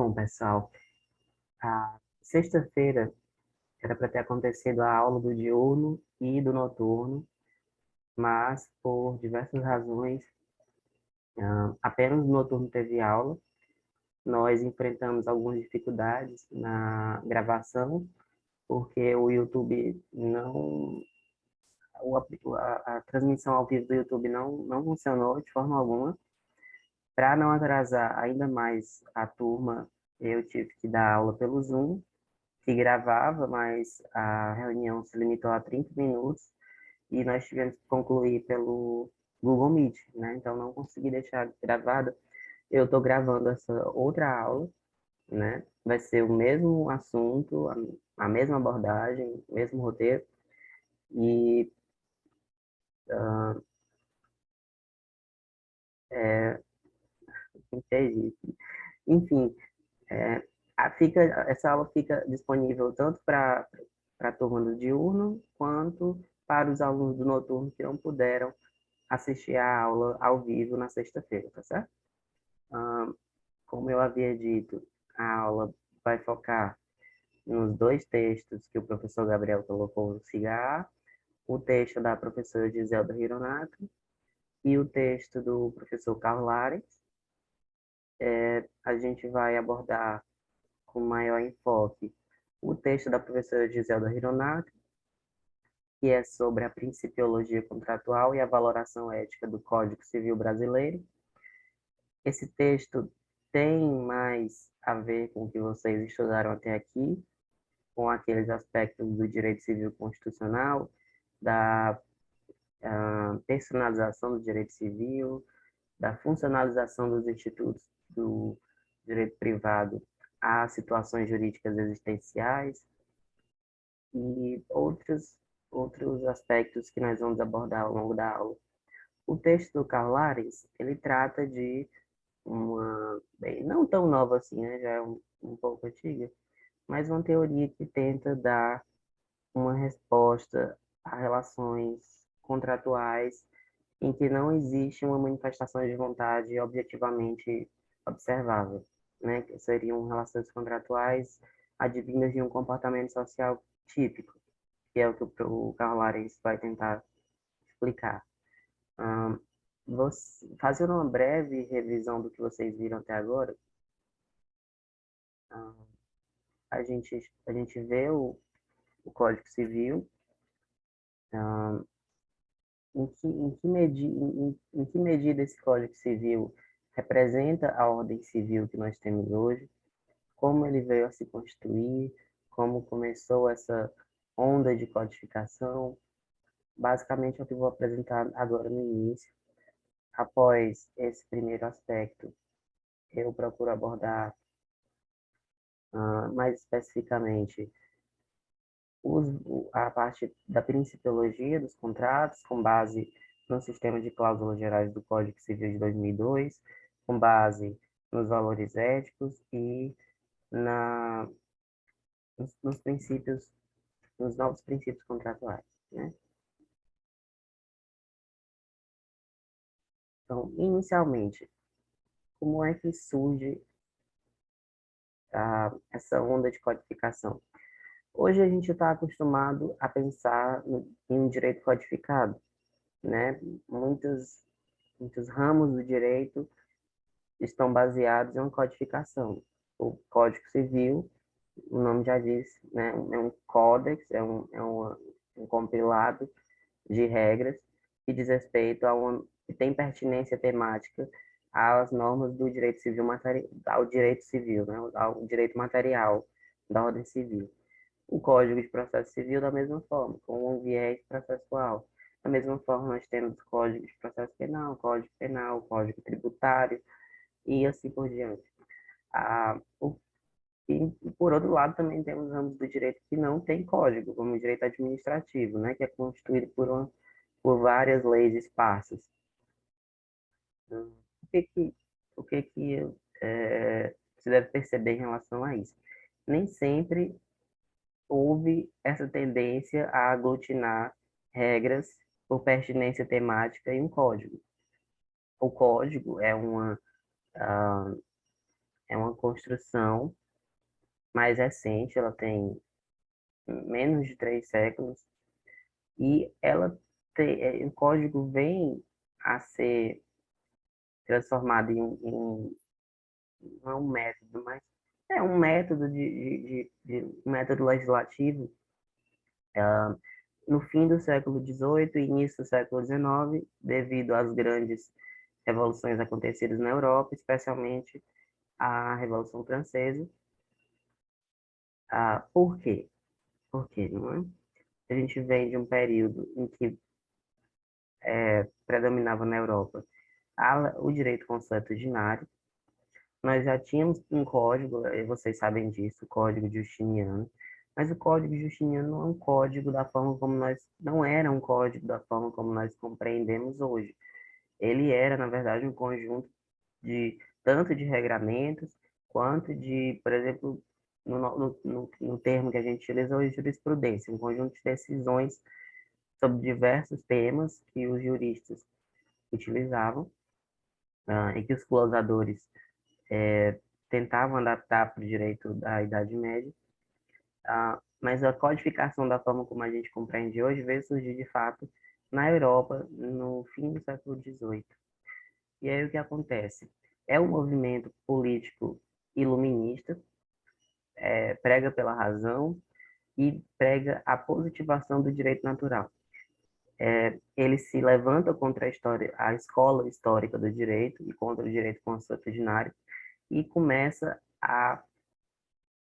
Bom, pessoal, a sexta-feira era para ter acontecido a aula do diurno e do noturno, mas por diversas razões, apenas o noturno teve aula. Nós enfrentamos algumas dificuldades na gravação, porque o YouTube não, a transmissão ao vivo do YouTube não funcionou de forma alguma. Para não atrasar ainda mais a turma, eu tive que dar aula pelo Zoom, que gravava, mas a reunião se limitou a 30 minutos e nós tivemos que concluir pelo Google Meet, né? Então não consegui deixar gravado. Eu estou gravando essa outra aula, né? Vai ser o mesmo assunto, a mesma abordagem, o mesmo roteiro e é, entendi. Enfim, é, essa aula fica disponível tanto para a turma do diurno quanto para os alunos do noturno que não puderam assistir a aula ao vivo na sexta-feira, tá certo? Como eu havia dito, a aula vai focar nos dois textos que o professor Gabriel colocou no CIGA, o texto da professora Giselda Hironato e o texto do professor Carlos Lares. A gente vai abordar com maior enfoque o texto da professora Giselda Hironato, que é sobre a principiologia contratual e a valoração ética do Código Civil Brasileiro. Esse texto tem mais a ver com o que vocês estudaram até aqui, com aqueles aspectos do direito civil constitucional, da personalização do direito civil, da funcionalização dos institutos do direito privado às situações jurídicas existenciais e outros aspectos que nós vamos abordar ao longo da aula. O texto do Karl Lares, ele trata de bem, não tão nova assim, né? Já é um pouco antiga, mas uma teoria que tenta dar uma resposta a relações contratuais em que não existe uma manifestação de vontade objetivamente observável, né? Que seriam relações contratuais advindas de um comportamento social típico, que é o que o Karl Lares vai tentar explicar. Um, Fazendo uma breve revisão do que vocês viram até agora, a gente vê o Código Civil, em que medida esse Código Civil representa a ordem civil que nós temos hoje, como ele veio a se constituir, como começou essa onda de codificação. Basicamente é o que eu vou apresentar agora no início. Após esse primeiro aspecto, eu procuro abordar mais especificamente a parte da principiologia dos contratos, com base no sistema de cláusulas gerais do Código Civil de 2002, com base nos valores éticos e nos princípios, nos novos princípios contratuais, né? Então, inicialmente, como é que surge essa onda de codificação? Hoje a gente está acostumado a pensar em um direito codificado, né? Muitos ramos do direito estão baseados em uma codificação. O Código Civil, o nome já diz, né? É um códex, um compilado de regras que diz respeito que tem pertinência temática às normas do direito civil ao direito civil, né? Ao direito material da ordem civil. O Código de Processo Civil da mesma forma, com um viés processual. Da mesma forma, nós temos Código de Processo Penal, Código Tributário e assim por diante. Ah, o, e, por outro lado, também temos ramos do direito que não tem código, como o direito administrativo, né, que é constituído por várias leis esparsas. O que que, o que que você deve perceber em relação a isso? Nem sempre houve essa tendência a aglutinar regras por pertinência temática em um código. O código é uma construção mais recente, ela tem menos de 3 séculos, e o código vem a ser transformado não é um método, mas é um método um método legislativo no fim do século XVIII e início do século XIX, devido às grandes revoluções acontecidas na Europa, especialmente a Revolução Francesa. Por quê? Porque, não é? A gente vem de um período em que predominava na Europa o direito consuetudinário. Nós já tínhamos um código, vocês sabem disso, o Código Justiniano, mas o Código Justiniano não é um código da forma como não era um código da forma como nós compreendemos hoje. Ele era, na verdade, um conjunto tanto de regramentos, quanto de, por exemplo, no termo que a gente utiliza hoje, jurisprudência, um conjunto de decisões sobre diversos temas que os juristas utilizavam, e que os glosadores tentavam adaptar para o direito da Idade Média, mas a codificação da forma como a gente compreende hoje veio surgir de fato na Europa no fim do século XVIII. E aí o que acontece? É um movimento político iluminista, prega pela razão e prega a positivação do direito natural. Ele se levanta contra a escola histórica do direito e contra o direito consuetudinário e começa a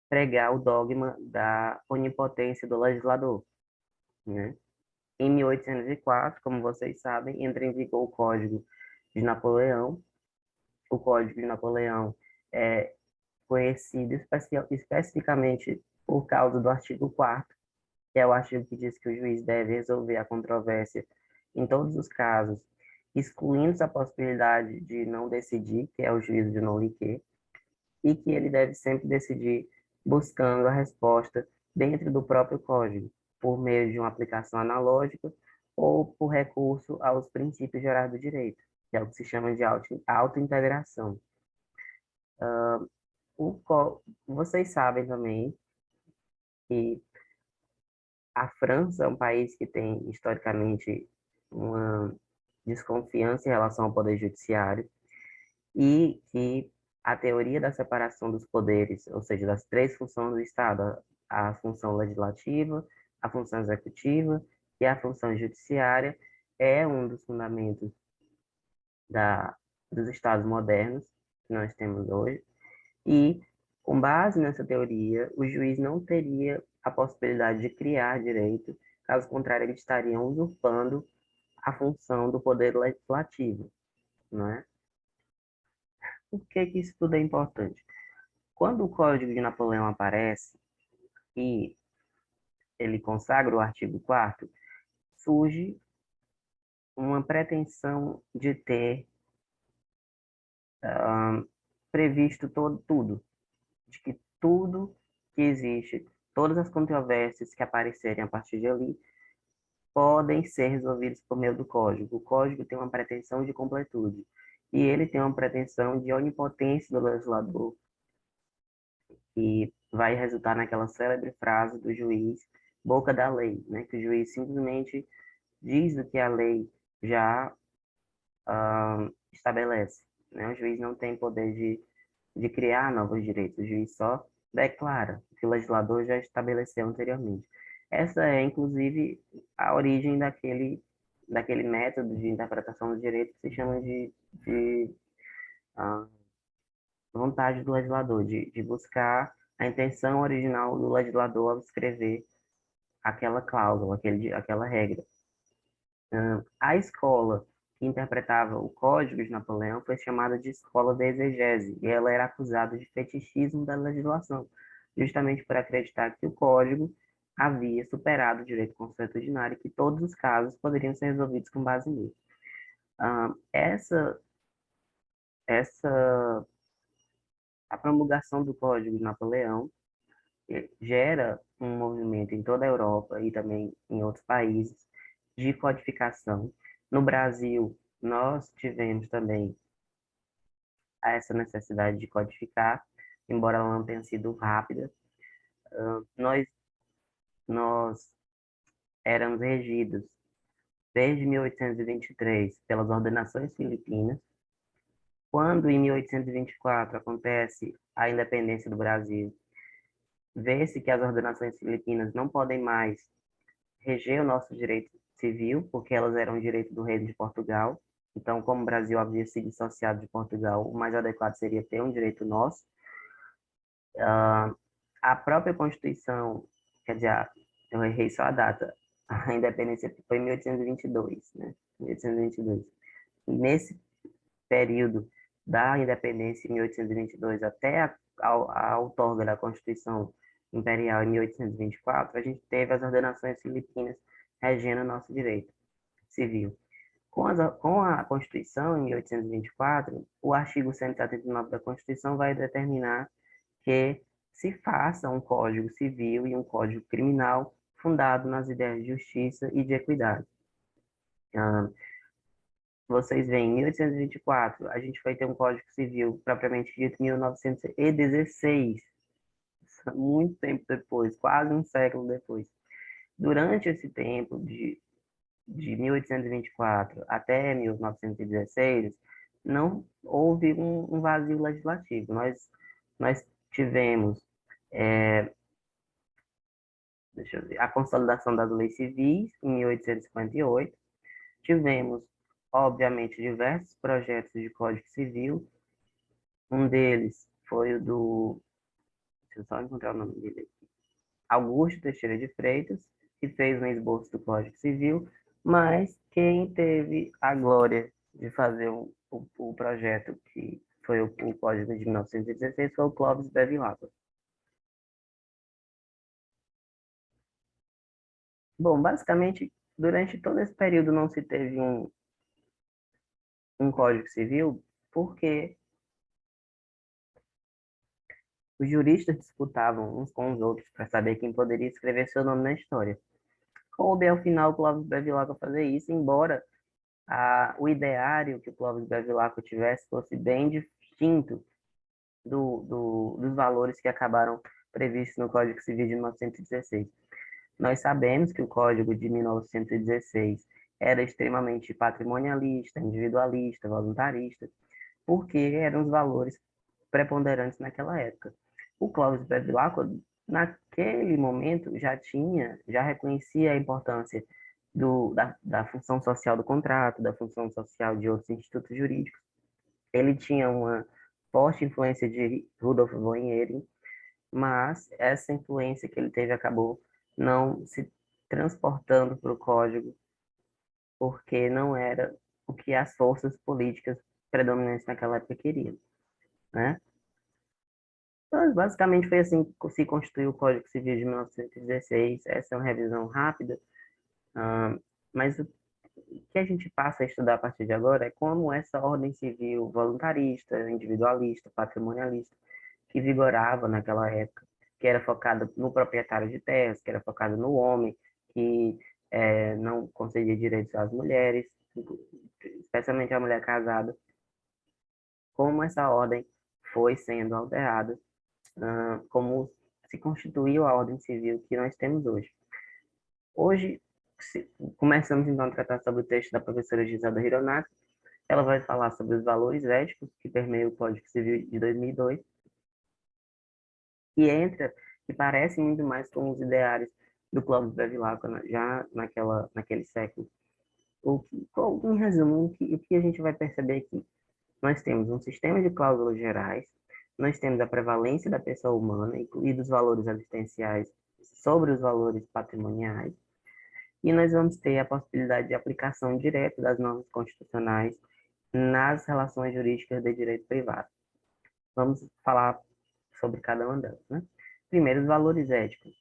pregar o dogma da onipotência do legislador, né? Em 1804, como vocês sabem, entra em vigor o Código de Napoleão. O Código de Napoleão é conhecido especificamente por causa do artigo 4º, que é o artigo que diz que o juiz deve resolver a controvérsia em todos os casos, excluindo a possibilidade de não decidir, que é o juízo de non liquer, e que ele deve sempre decidir buscando a resposta dentro do próprio código, por meio de uma aplicação analógica ou por recurso aos princípios gerais do direito, que é o que se chama de autointegração. Vocês sabem também que a França é um país que tem, historicamente, uma desconfiança em relação ao poder judiciário e que a teoria da separação dos poderes, ou seja, das 3 funções do Estado, a função legislativa, a função executiva e a função judiciária, é um dos fundamentos da, dos Estados modernos que nós temos hoje. E, com base nessa teoria, o juiz não teria a possibilidade de criar direito, caso contrário, eles estariam usurpando a função do poder legislativo, não é? Por que que isso tudo é importante? Quando o Código de Napoleão aparece e ele consagra o artigo 4º, surge uma pretensão de ter previsto tudo, de que tudo que existe, todas as controvérsias que aparecerem a partir de ali, podem ser resolvidos por meio do código. O código tem uma pretensão de completude e ele tem uma pretensão de onipotência do legislador, que vai resultar naquela célebre frase do juiz, boca da lei, né? Que o juiz simplesmente diz o que a lei já estabelece, né? O juiz não tem poder de criar novos direitos, o juiz só declara o que o legislador já estabeleceu anteriormente. Essa é, inclusive, a origem daquele método de interpretação do direito que se chama de uh, vontade do legislador, de buscar a intenção original do legislador ao escrever aquela cláusula, aquela regra. A escola que interpretava o Código de Napoleão foi chamada de escola da exegese, e ela era acusada de fetichismo da legislação, justamente por acreditar que o Código havia superado o direito consuetudinário e que todos os casos poderiam ser resolvidos com base nele. A promulgação do Código de Napoleão gera um movimento em toda a Europa e também em outros países de codificação. No Brasil, nós tivemos também essa necessidade de codificar, embora ela não tenha sido rápida. Nós, nós éramos regidos desde 1823 pelas ordenações filipinas. Quando, em 1824, acontece a independência do Brasil, vê-se que as ordenações filipinas não podem mais reger o nosso direito civil, porque elas eram direito do Reino de Portugal. Então, como o Brasil havia se dissociado de Portugal, o mais adequado seria ter um direito nosso. A própria Constituição, quer dizer, eu errei só a data, a independência foi em 1822, né? 1822. E nesse período da independência, em 1822, até a outorga da Constituição Imperial, em 1824, a gente teve as ordenações filipinas regendo o nosso direito civil. Com a Constituição, em 1824, o artigo 179 da Constituição vai determinar que se faça um Código Civil e um Código Criminal fundado nas ideias de justiça e de equidade. Vocês veem, em 1824, a gente vai ter um Código Civil propriamente dito em 1916, muito tempo depois, quase um século depois. Durante esse tempo, de 1824 até 1916, não houve um vazio legislativo. Nós tivemos deixa eu ver, a consolidação das leis civis em 1858. Tivemos, obviamente, diversos projetos de Código Civil. Um deles foi o do, deixa eu só encontrar o nome dele aqui, Augusto Teixeira de Freitas, que fez um esboço do Código Civil, mas quem teve a glória de fazer o projeto que foi o Código de 1916 foi o Clóvis Bevilacqua. Bom, basicamente, durante todo esse período não se teve um Código Civil, porque os juristas disputavam uns com os outros para saber quem poderia escrever seu nome na história. Coube ao final Clóvis Bevilacqua fazer isso, embora o ideário que o Clóvis Bevilacqua tivesse fosse bem distinto dos valores que acabaram previstos no Código Civil de 1916. Nós sabemos que o Código de 1916 era extremamente patrimonialista, individualista, voluntarista, porque eram os valores preponderantes naquela época. O Clóvis Bevilacqua, naquele momento, já reconhecia a importância da função social do contrato, da função social de outros institutos jurídicos. Ele tinha uma forte influência de Rudolf von Ehring, mas essa influência que ele teve acabou não se transportando para o código, porque não era o que as forças políticas predominantes naquela época queriam, né? Então, basicamente foi assim que se constituiu o Código Civil de 1916. Essa é uma revisão rápida, mas o que a gente passa a estudar a partir de agora é como essa ordem civil voluntarista, individualista, patrimonialista, que vigorava naquela época, que era focada no proprietário de terras, que era focada no homem, que não concedia direitos às mulheres, especialmente à mulher casada, como essa ordem foi sendo alterada, como se constituiu a ordem civil que nós temos hoje. Hoje, começamos então a tratar sobre o texto da professora Giselda Hironaka. Ela vai falar sobre os valores éticos que permeiam o Código Civil de 2002, que entra, que parece muito mais com os ideários do Clóvis Bevilacqua, já naquele século. Em resumo, o que a gente vai perceber aqui? Nós temos um sistema de cláusulas gerais, nós temos a prevalência da pessoa humana e dos valores existenciais sobre os valores patrimoniais, e nós vamos ter a possibilidade de aplicação direta das normas constitucionais nas relações jurídicas de direito privado. Vamos falar sobre cada uma delas, né? Primeiro, os valores éticos.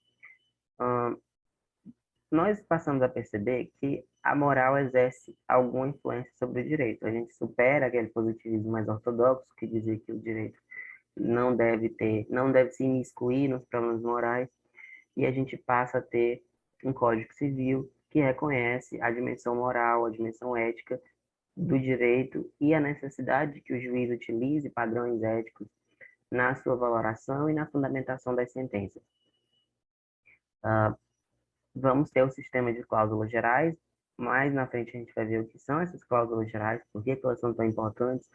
Nós passamos a perceber que a moral exerce alguma influência sobre o direito. A gente supera aquele positivismo mais ortodoxo que dizia que o direito não deve se imiscuir nos problemas morais, e a gente passa a ter um Código Civil que reconhece a dimensão moral, a dimensão ética do direito e a necessidade de que o juiz utilize padrões éticos na sua valoração e na fundamentação das sentenças. Vamos ter o sistema de cláusulas gerais, mais na frente a gente vai ver o que são essas cláusulas gerais, por que elas são tão importantes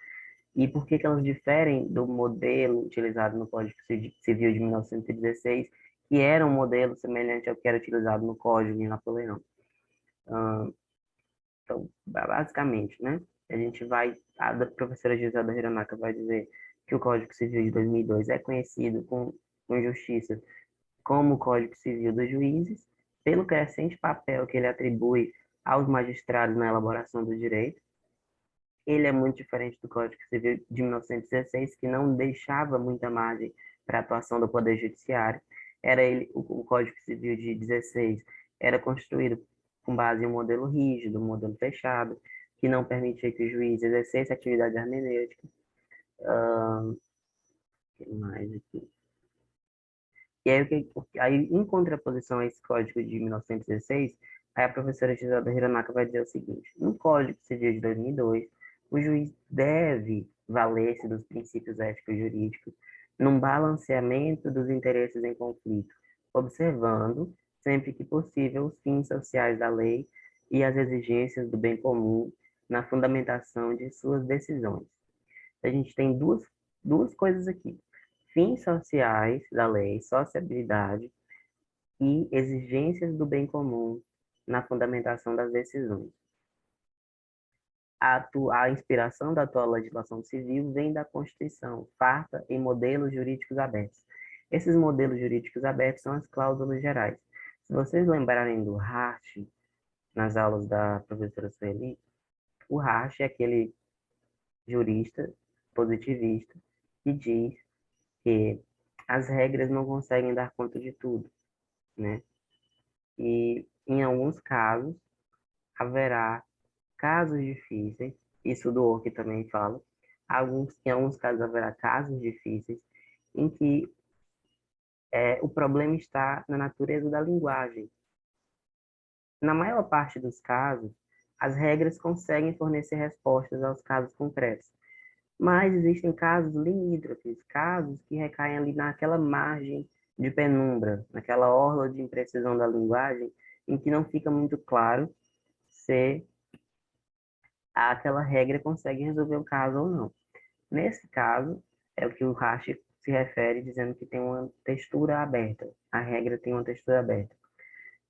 e por que elas diferem do modelo utilizado no Código Civil de 1916, que era um modelo semelhante ao que era utilizado no Código de Napoleão. Então, basicamente, né, a professora Giselda Hironaka vai dizer que o Código Civil de 2002 é conhecido com justiça como o Código Civil dos Juízes, pelo crescente papel que ele atribui aos magistrados na elaboração do direito. Ele é muito diferente do Código Civil de 1916, que não deixava muita margem para a atuação do Poder Judiciário. O Código Civil de 16 era construído com base em um modelo rígido, um modelo fechado, que não permitia que o juiz exercesse atividade hermenêutica. O que mais aqui? E aí, em contraposição a esse código de 1916, aí a professora Giselda Hironaka vai dizer o seguinte: no Código Civil de 2002, o juiz deve valer-se dos princípios éticos jurídicos num balanceamento dos interesses em conflito, observando, sempre que possível, os fins sociais da lei e as exigências do bem comum na fundamentação de suas decisões. A gente tem duas coisas aqui: fins sociais da lei, sociabilidade e exigências do bem comum na fundamentação das decisões. A inspiração da atual legislação civil vem da Constituição, farta em modelos jurídicos abertos. Esses modelos jurídicos abertos são as cláusulas gerais. Se vocês lembrarem do Hart, nas aulas da professora Sueli, o Hart é aquele jurista positivista que diz que as regras não conseguem dar conta de tudo, né? E em alguns casos haverá casos difíceis, isso do Orc também fala, em alguns casos haverá casos difíceis em que o problema está na natureza da linguagem. Na maior parte dos casos, as regras conseguem fornecer respostas aos casos concretos, mas existem casos limítrofes, casos que recaem ali naquela margem de penumbra, naquela orla de imprecisão da linguagem, em que não fica muito claro se aquela regra consegue resolver o caso ou não. Nesse caso, é o que o Rasch se refere, dizendo que tem uma textura aberta. A regra tem uma textura aberta.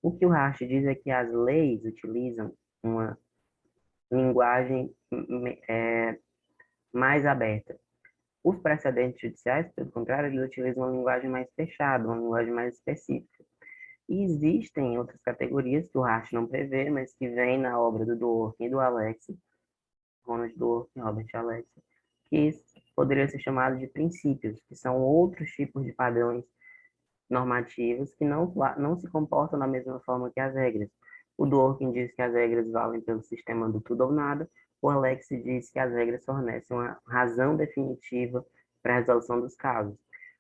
O que o Rasch diz é que as leis utilizam uma linguagem mais aberta. Os precedentes judiciais, pelo contrário, eles utilizam uma linguagem mais fechada, uma linguagem mais específica. E existem outras categorias que o Rasch não prevê, mas que vêm na obra do Dworkin e do Alex, Ronald Dworkin, Robert Alex, que poderiam ser chamados de princípios, que são outros tipos de padrões normativos que não se comportam da mesma forma que as regras. O Dworkin diz que as regras valem pelo sistema do tudo ou nada, o Alex diz que as regras fornecem uma razão definitiva para a resolução dos casos,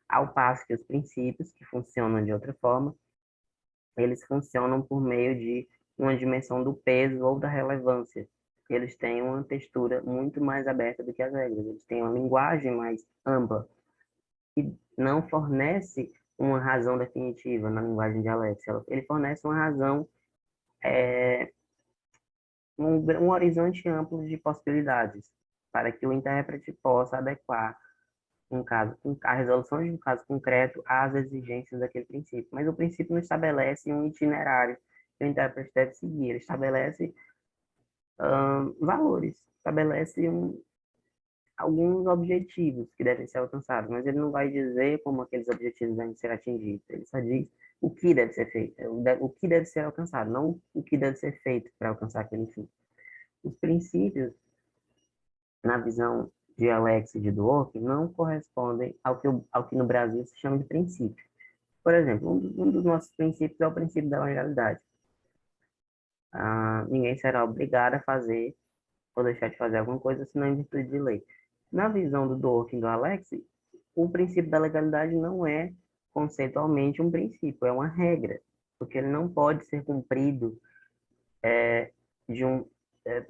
ao passo que os princípios, que funcionam de outra forma, eles funcionam por meio de uma dimensão do peso ou da relevância. Eles têm uma textura muito mais aberta do que as regras, eles têm uma linguagem mais ampla, que não fornece uma razão definitiva na linguagem de Alex. Ele fornece uma razão, um horizonte amplo de possibilidades, para que o intérprete possa adequar a resolução de um caso concreto às exigências daquele princípio. Mas o princípio não estabelece um itinerário que o intérprete deve seguir, ele estabelece valores, estabelece alguns objetivos que devem ser alcançados, mas ele não vai dizer como aqueles objetivos devem ser atingidos, ele só diz o que deve ser feito, o que deve ser alcançado, não o que deve ser feito para alcançar aquele fim. Os princípios, na visão de Alex e de Dworkin, não correspondem ao que no Brasil se chama de princípio. Por exemplo, um dos nossos princípios é o princípio da legalidade. Ninguém será obrigado a fazer ou deixar de fazer alguma coisa senão em virtude de lei. Na visão do Dworkin e do Alex, o princípio da legalidade não é conceitualmente um princípio, é uma regra, porque ele não pode ser cumprido de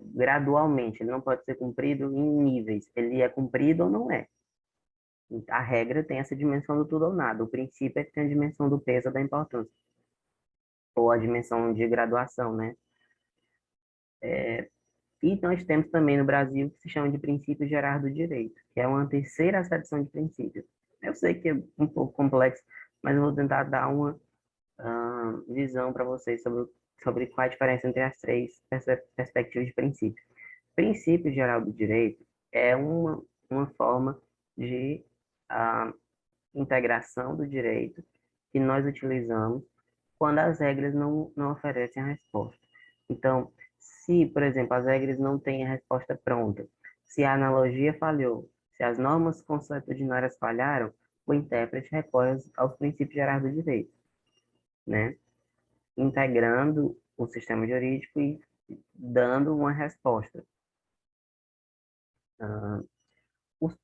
gradualmente, ele não pode ser cumprido em níveis, ele é cumprido ou não é. A regra tem essa dimensão do tudo ou nada. O princípio é que tem a dimensão do peso ou da importância, ou a dimensão de graduação, né? E nós temos também no Brasil o que se chama de princípio geral do direito, que é uma terceira acepção de princípios. Eu sei que é um pouco complexo, mas eu vou tentar dar uma visão para vocês sobre qual a diferença entre as três perspectivas de princípio. Princípio geral do direito é uma forma de integração do direito que nós utilizamos quando as regras não oferecem a resposta. Então, se, por exemplo, as regras não têm a resposta pronta, se a analogia falhou, se as normas consuetudinárias falharam, o intérprete recorre aos princípios gerais do direito, né? Integrando o sistema jurídico e dando uma resposta.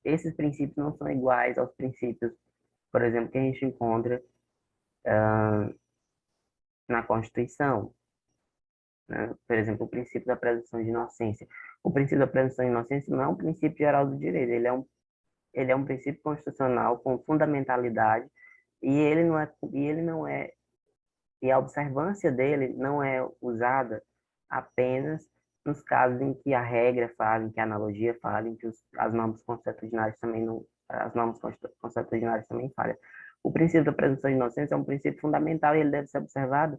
Esses princípios não são iguais aos princípios, por exemplo, que a gente encontra na Constituição, né? Por exemplo, o princípio da presunção de inocência. O princípio da presunção de inocência não é um princípio geral do direito, ele é um princípio constitucional com fundamentalidade e ele não é e a observância dele não é usada apenas nos casos em que a regra fala, em que a analogia fala, em que as normas constitucionais também não, as normas constitucionais também falham. O princípio da presunção de inocência é um princípio fundamental e ele deve ser observado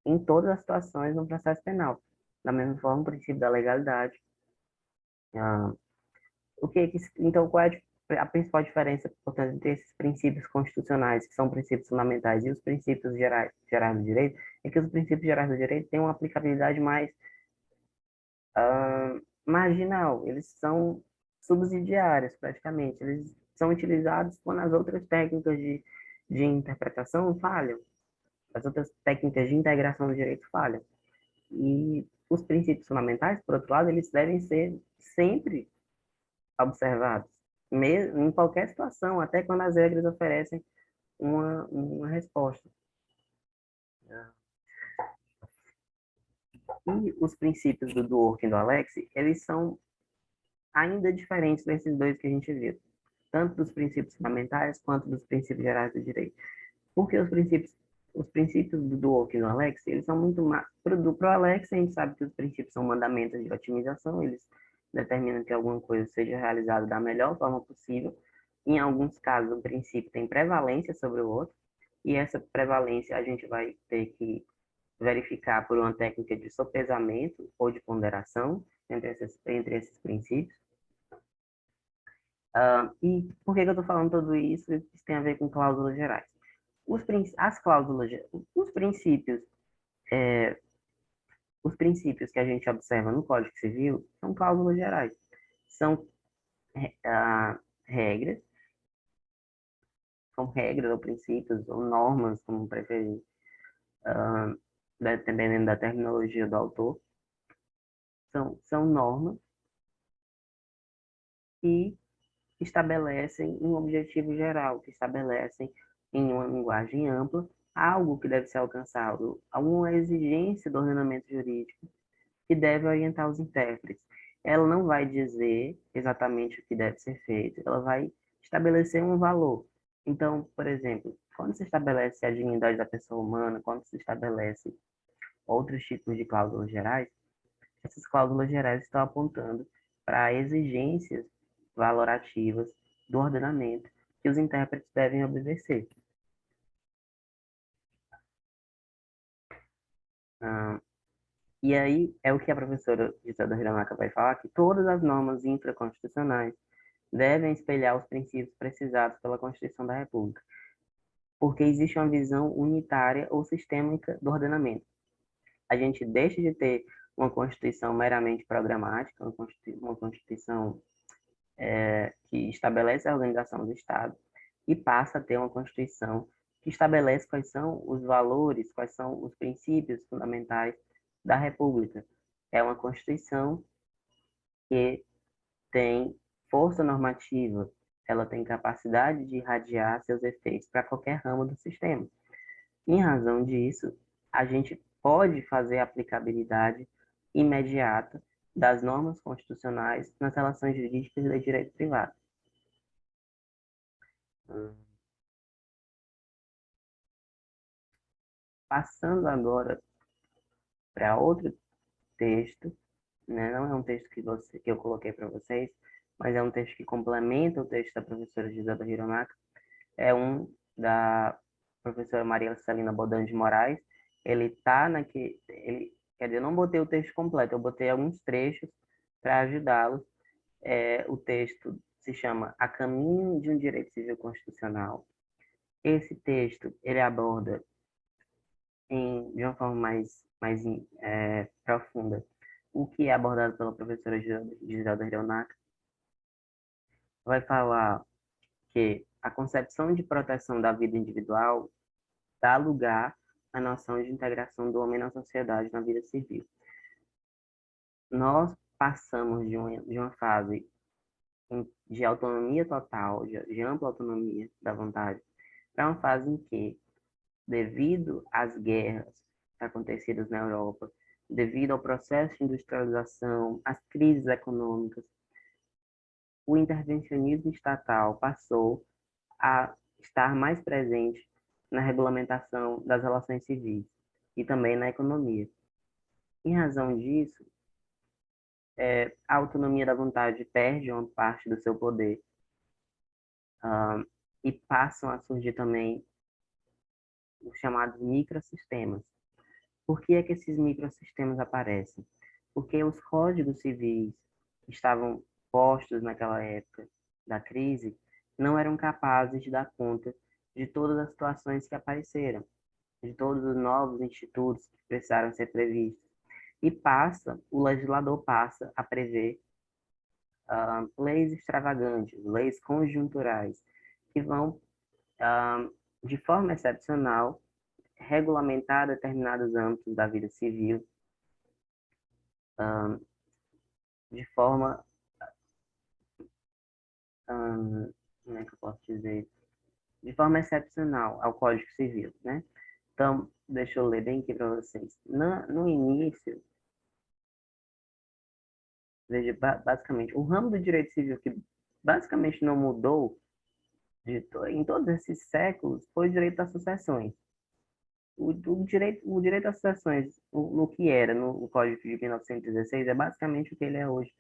em todas as situações no processo penal. Da mesma forma, o princípio da legalidade. Ah, então, qual é a principal diferença, portanto, entre esses princípios constitucionais, que são princípios fundamentais, e os princípios gerais do direito? É que os princípios gerais do direito têm uma aplicabilidade mais marginal. Eles são subsidiários, praticamente. Eles são utilizados quando as outras técnicas de interpretação falham, as outras técnicas de integração do direito falham. E os princípios fundamentais, por outro lado, eles devem ser sempre observados, mesmo em qualquer situação, até quando as regras oferecem uma resposta. E os princípios do Dworkin e do Alex, eles são ainda diferentes desses dois que a gente viu, tanto dos princípios fundamentais quanto dos princípios gerais do direito. Porque os princípios do Dworkin e do Alex, eles são muito mais... Pro Alex, a gente sabe que os princípios são mandamentos de otimização, eles determinam que alguma coisa seja realizada da melhor forma possível. Em alguns casos, um princípio tem prevalência sobre o outro, e essa prevalência a gente vai ter que verificar por uma técnica de sopesamento ou de ponderação entre esses princípios. E por que eu estou falando tudo isso? Isso tem a ver com cláusulas gerais. As cláusulas, os princípios, é, os princípios que a gente observa no Código Civil são cláusulas gerais. São regras, são regras ou princípios ou normas, como preferir, dependendo da terminologia do autor. São normas que estabelecem um objetivo geral, que estabelecem em uma linguagem ampla algo que deve ser alcançado, alguma exigência do ordenamento jurídico que deve orientar os intérpretes. Ela não vai dizer exatamente o que deve ser feito, ela vai estabelecer um valor. Então, por exemplo, quando se estabelece a dignidade da pessoa humana, quando se estabelece outros tipos de cláusulas gerais, essas cláusulas gerais estão apontando para exigências valorativas do ordenamento que os intérpretes devem obedecer. E aí é o que a professora Gisela Hiramaca vai falar, que todas as normas infraconstitucionais devem espelhar os princípios precisados pela Constituição da República, porque existe uma visão unitária ou sistêmica do ordenamento. A gente deixa de ter uma Constituição meramente programática, uma Constituição que estabelece a organização do Estado, e passa a ter uma Constituição que estabelece quais são os valores, quais são os princípios fundamentais da República. É uma Constituição que tem força normativa, ela tem capacidade de irradiar seus efeitos para qualquer ramo do sistema. Em razão disso, a gente pode fazer a aplicabilidade imediata das normas constitucionais nas relações jurídicas de direito privado. Hum, Passando agora para outro texto, né? Não é um texto que eu coloquei para vocês, mas é um texto que complementa o texto da professora Gisela Hironaka. É um da professora Maria Celina Bodan de Moraes. Ele tá quer dizer, eu não botei o texto completo, eu botei alguns trechos para ajudá-los. O texto se chama A Caminho de um Direito Civil Constitucional. Esse texto, ele aborda de uma forma mais profunda o que é abordado pela professora Giselda Hironaka. Vai falar que a concepção de proteção da vida individual dá lugar à noção de integração do homem na sociedade, na vida civil. Nós passamos de uma fase de autonomia total, de ampla autonomia da vontade, para uma fase em que, devido às guerras acontecidas na Europa, devido ao processo de industrialização, às crises econômicas, o intervencionismo estatal passou a estar mais presente na regulamentação das relações civis e também na economia. Em razão disso, a autonomia da vontade perde uma parte do seu poder, ah, e passam a surgir também os chamados microsistemas. Por que é que esses microsistemas aparecem? Porque os códigos civis que estavam postos naquela época da crise não eram capazes de dar conta de todas as situações que apareceram, de todos os novos institutos que precisaram ser previstos. E o legislador passa a prever leis extravagantes, leis conjunturais, que vão, de forma excepcional, regulamentar determinados âmbitos da vida civil, de forma, como é que eu posso dizer? De forma excepcional ao Código Civil, né? Então, deixa eu ler bem aqui para vocês. No início, veja, basicamente, o ramo do direito civil que basicamente não mudou em todos esses séculos foi o direito das sucessões. O direito às sucessões, no que era no Código de 1916, é basicamente o que ele é hoje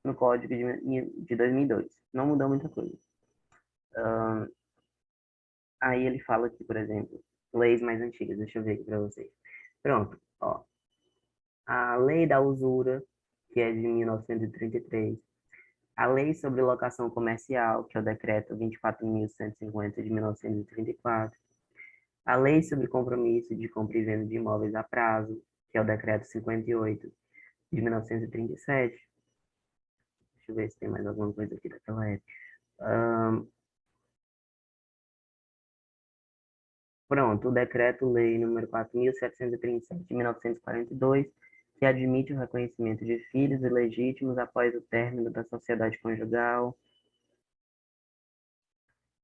no Código de 2002. Não mudou muita coisa. Aí ele fala aqui, por exemplo, leis mais antigas. Deixa eu ver aqui para vocês. Pronto, ó. A Lei da Usura, que é de 1933. A Lei sobre Locação Comercial, que é o Decreto 24.150 de 1934. A Lei sobre Compromisso de Compra e Venda de Imóveis a Prazo, que é o Decreto 58 de 1937. Deixa eu ver se tem mais alguma coisa aqui daquela época. Pronto, o Decreto-Lei número 4.737 de 1942, que admite o reconhecimento de filhos ilegítimos após o término da sociedade conjugal.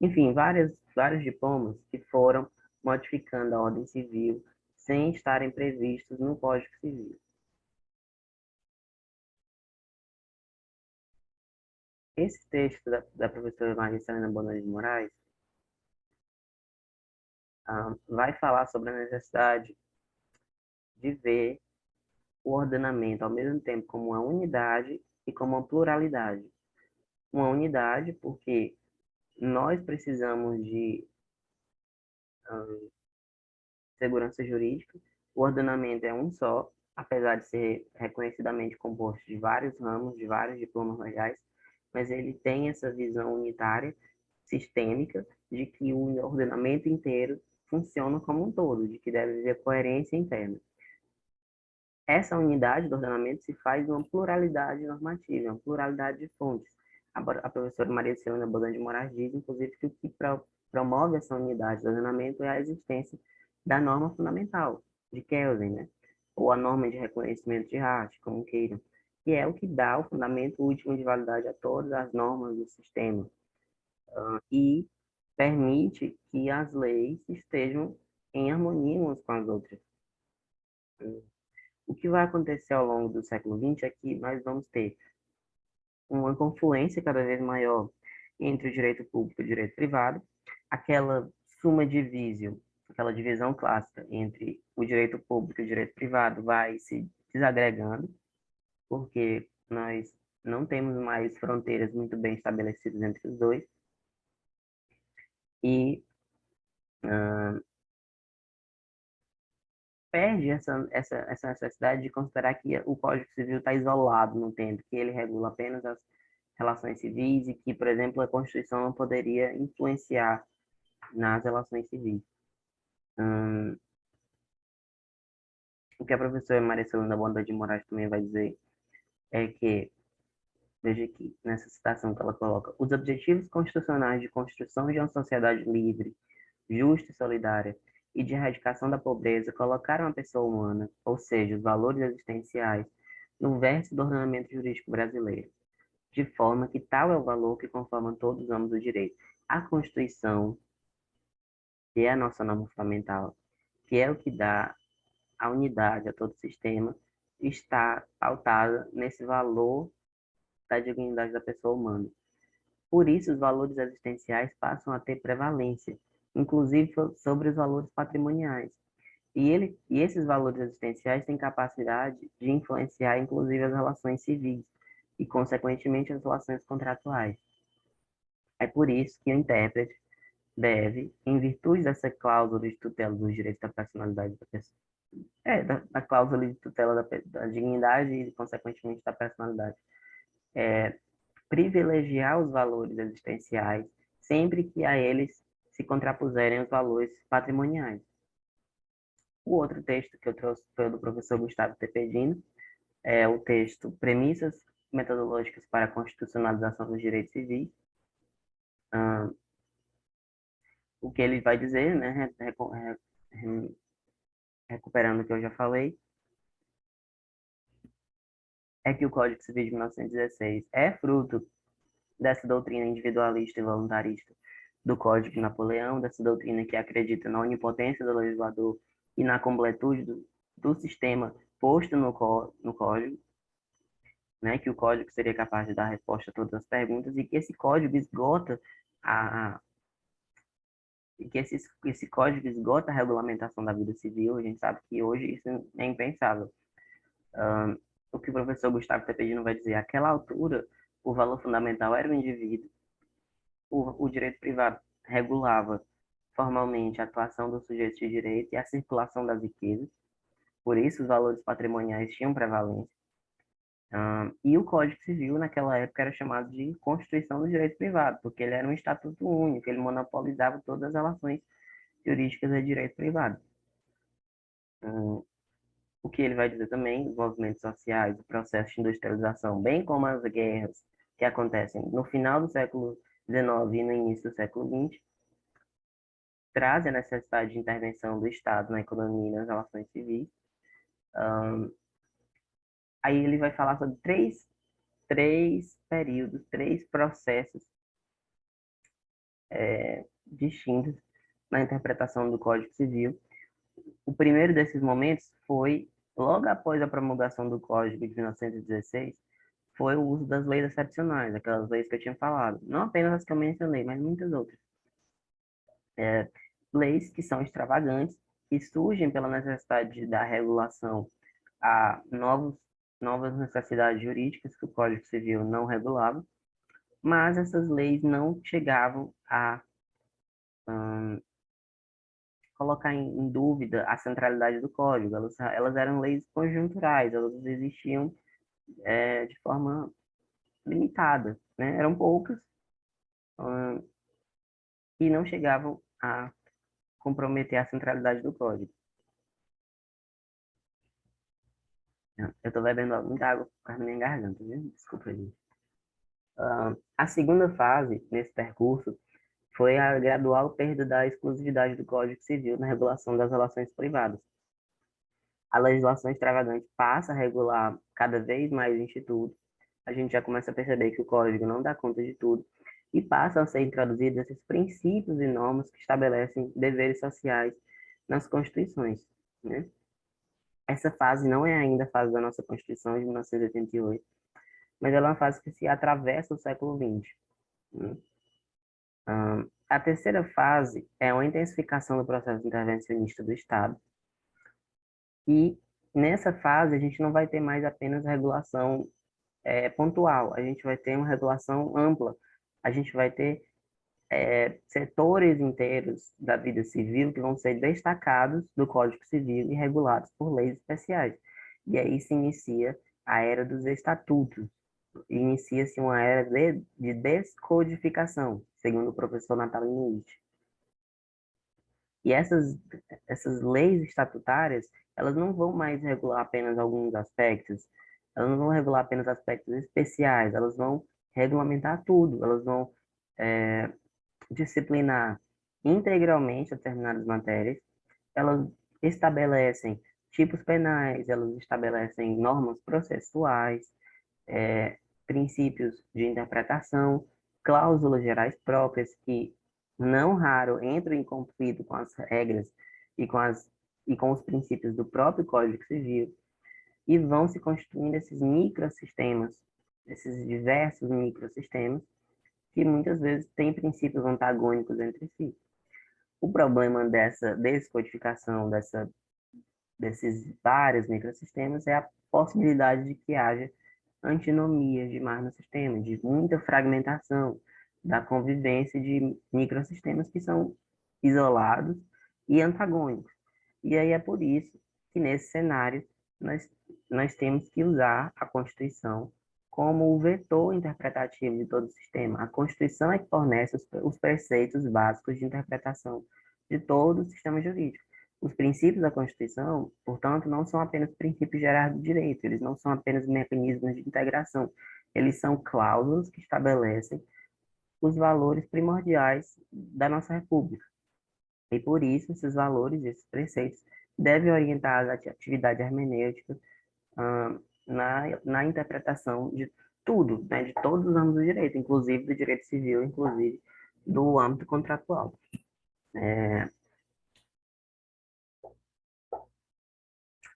Enfim, vários diplomas que foram modificando a ordem civil sem estarem previstos no Código Civil. Esse texto da professora Maria Celina Bonan de Moraes vai falar sobre a necessidade de ver o ordenamento ao mesmo tempo como uma unidade e como uma pluralidade. Uma unidade porque nós precisamos de segurança jurídica, o ordenamento é um só, apesar de ser reconhecidamente composto de vários ramos, de vários diplomas legais, mas ele tem essa visão unitária, sistêmica, de que o ordenamento inteiro funciona como um todo, de que deve haver coerência interna. Essa unidade do ordenamento se faz uma pluralidade normativa, uma pluralidade de fontes. A professora Maria Celina Bodan de Moraes diz, inclusive, que o que promove essa unidade do ordenamento é a existência da norma fundamental, de Kelsen, né? Ou a norma de reconhecimento de Hart, como queiram, que é o que dá o fundamento último de validade a todas as normas do sistema, e permite que as leis estejam em harmonia umas com as outras. O que vai acontecer ao longo do século XX é que nós vamos ter uma confluência cada vez maior entre o direito público e o direito privado, aquela suma divisio, aquela divisão clássica entre o direito público e o direito privado vai se desagregando, porque nós não temos mais fronteiras muito bem estabelecidas entre os dois, e perde essa necessidade de considerar que o Código Civil está isolado no tempo, que ele regula apenas as relações civis e que, por exemplo, a Constituição não poderia influenciar nas relações civis. O que a professora Maria Celina Bonda de Moraes também vai dizer é que, veja aqui, nessa citação que ela coloca, os objetivos constitucionais de construção de uma sociedade livre, justa e solidária e de erradicação da pobreza colocaram a pessoa humana, ou seja, os valores existenciais, no vértice do ordenamento jurídico brasileiro, de forma que tal é o valor que conforma todos os âmbitos do direito. A Constituição, que é a nossa norma fundamental, que é o que dá a unidade a todo o sistema, está pautada nesse valor da dignidade da pessoa humana. Por isso, os valores existenciais passam a ter prevalência, inclusive sobre os valores patrimoniais. E esses valores existenciais têm capacidade de influenciar, inclusive, as relações civis e, consequentemente, as relações contratuais. É por isso que o intérprete deve, em virtude dessa cláusula de tutela dos direitos da personalidade da pessoa, da cláusula de tutela da dignidade e, consequentemente, da personalidade, privilegiar os valores existenciais sempre que a eles se contrapuserem os valores patrimoniais. O outro texto que eu trouxe foi o do professor Gustavo Tepedino, é o texto Premissas Metodológicas para a Constitucionalização dos Direitos Civis. O que ele vai dizer, né, recuperando o que eu já falei, é que o Código Civil de 1916 é fruto dessa doutrina individualista e voluntarista do Código de Napoleão, dessa doutrina que acredita na onipotência do legislador e na completude do sistema posto no Código, né, que o Código seria capaz de dar resposta a todas as perguntas e que esse Código esgota a e que esse código esgota a regulamentação da vida civil. A gente sabe que hoje isso é impensável. O que o professor Gustavo Tepedino vai dizer, àquela altura, o valor fundamental era o indivíduo, o direito privado regulava formalmente a atuação dos sujeitos de direito e a circulação das riquezas, por isso os valores patrimoniais tinham prevalência. E o Código Civil, naquela época, era chamado de Constituição do Direito Privado, porque ele era um estatuto único, ele monopolizava todas as relações jurídicas de direito privado. O que ele vai dizer também, os movimentos sociais, o processo de industrialização, bem como as guerras que acontecem no final do século XIX e no início do século XX, trazem a necessidade de intervenção do Estado na economia e nas relações civis. Aí ele vai falar sobre três períodos, três processos distintos na interpretação do Código Civil. O primeiro desses momentos foi, logo após a promulgação do Código de 1916, foi o uso das leis excepcionais, aquelas leis que eu tinha falado. Não apenas as que eu mencionei, mas muitas outras. Leis que são extravagantes, que surgem pela necessidade de dar regulação a novas necessidades jurídicas que o Código Civil não regulava, mas essas leis não chegavam a colocar em dúvida a centralidade do Código. Elas eram leis conjunturais, elas existiam de forma limitada, né? Eram poucas e não chegavam a comprometer a centralidade do código. Eu estou bebendo muita água por causa da minha garganta, viu? Desculpa, gente. A segunda fase nesse percurso foi a gradual perda da exclusividade do Código Civil na regulação das relações privadas. A legislação extravagante passa a regular cada vez mais institutos. A gente já começa a perceber que o Código não dá conta de tudo e passam a ser introduzidos esses princípios e normas que estabelecem deveres sociais nas Constituições, né? Essa fase não é ainda a fase da nossa Constituição de 1988, mas ela é uma fase que se atravessa o século XX, né? A terceira fase é uma intensificação do processo intervencionista do Estado, e nessa fase a gente não vai ter mais apenas regulação pontual, a gente vai ter uma regulação ampla, a gente vai ter setores inteiros da vida civil que vão ser destacados do Código Civil e regulados por leis especiais. E aí se inicia a era dos estatutos, inicia-se uma era de descodificação, segundo o professor Natalino Witt. E essas leis estatutárias, elas não vão mais regular apenas alguns aspectos, elas não vão regular apenas aspectos especiais, elas vão regulamentar tudo, elas vão disciplinar integralmente determinadas matérias, elas estabelecem tipos penais, elas estabelecem normas processuais, princípios de interpretação, cláusulas gerais próprias que não raro entram em conflito com as regras e com os princípios do próprio Código Civil, e vão se constituindo esses microsistemas, esses diversos microsistemas, que muitas vezes têm princípios antagônicos entre si. O problema dessa descodificação, desses vários microsistemas, é a possibilidade de que haja antinomias demais no sistema, de muita fragmentação, da convivência de microsistemas que são isolados e antagônicos. E aí é por isso que, nesse cenário, nós temos que usar a Constituição como o vetor interpretativo de todo o sistema. A Constituição é que fornece os preceitos básicos de interpretação de todo o sistema jurídico. Os princípios da Constituição, portanto, não são apenas princípios gerais do direito, eles não são apenas mecanismos de integração, eles são cláusulas que estabelecem os valores primordiais da nossa República. E por isso, esses valores, esses preceitos, devem orientar a atividade hermenêutica na interpretação de tudo, né, de todos os âmbitos do direito, inclusive do direito civil, inclusive do âmbito contratual.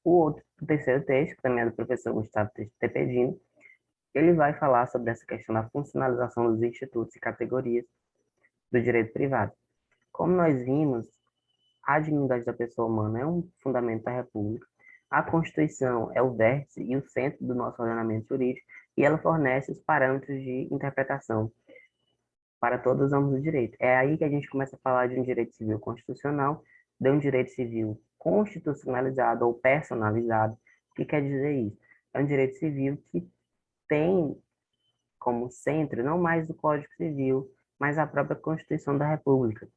O terceiro texto, que também é do professor Gustavo Tepedino, ele vai falar sobre essa questão da funcionalização dos institutos e categorias do direito privado. Como nós vimos, a dignidade da pessoa humana é um fundamento da República, a Constituição é o vértice e o centro do nosso ordenamento jurídico, e ela fornece os parâmetros de interpretação para todos os âmbitos do direito. É aí que a gente começa a falar de um direito civil constitucional, de um direito civil constitucionalizado ou personalizado. O que quer dizer isso? É um direito civil que tem como centro não mais o Código Civil, mas a própria Constituição da República.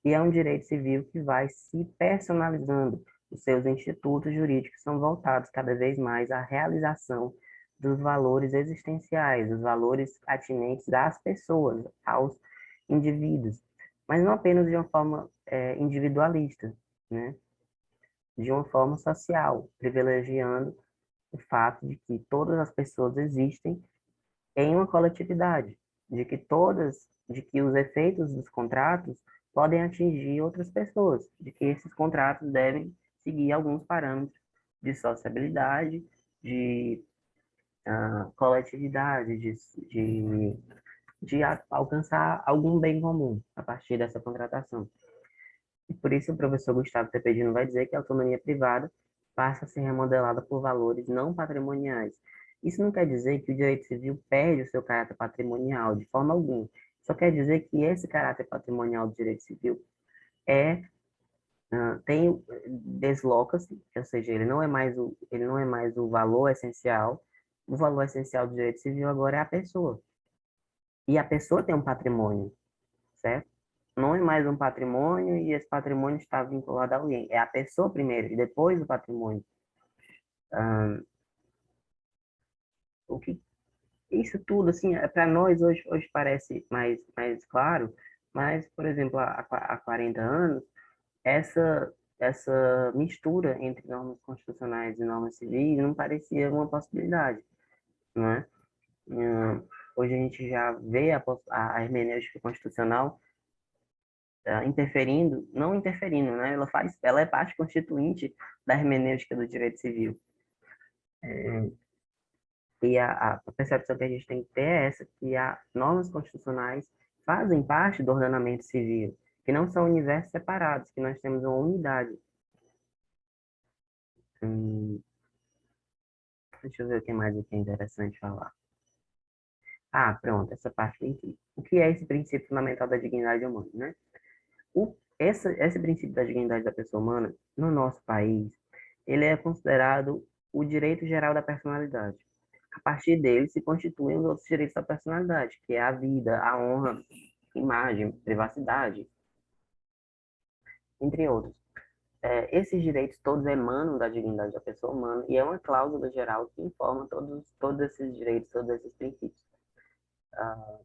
E é um direito civil que vai se personalizando. Os seus institutos jurídicos são voltados cada vez mais à realização dos valores existenciais, dos valores atinentes às pessoas, aos indivíduos, mas não apenas de uma forma individualista, né? De uma forma social, privilegiando o fato de que todas as pessoas existem em uma coletividade, de que os efeitos dos contratos podem atingir outras pessoas, de que esses contratos devem seguir alguns parâmetros de sociabilidade, de coletividade, de alcançar algum bem comum a partir dessa contratação. E por isso o professor Gustavo Tepedino vai dizer que a autonomia privada passa a ser remodelada por valores não patrimoniais. Isso não quer dizer que o direito civil perde o seu caráter patrimonial, de forma alguma. Só quer dizer que esse caráter patrimonial do direito civil desloca-se, ou seja, ele não é mais o valor essencial. O valor essencial do direito civil agora é a pessoa. E a pessoa tem um patrimônio, certo? Não é mais um patrimônio e esse patrimônio está vinculado a alguém. É a pessoa primeiro e depois o patrimônio. O que isso tudo assim, para nós hoje parece mais claro, mas por exemplo, há 40 anos, essa mistura entre normas constitucionais e normas civis não parecia uma possibilidade, né? Hoje a gente já vê a hermenêutica constitucional não interferindo, né? Ela é parte constituinte da hermenêutica do direito civil. E a percepção que a gente tem que ter é essa, que as normas constitucionais fazem parte do ordenamento civil, que não são universos separados, que nós temos uma unidade. Hum, deixa eu ver o que mais aqui é interessante falar. Ah, pronto, essa parte aqui. O que é esse princípio fundamental da dignidade humana, né? Esse princípio da dignidade da pessoa humana, no nosso país, ele é considerado o direito geral da personalidade. A partir dele se constituem os outros direitos da personalidade, que é a vida, a honra, imagem, privacidade, entre outros. Esses direitos todos emanam da dignidade da pessoa humana e é uma cláusula geral que informa todos esses direitos, todos esses princípios. Ah,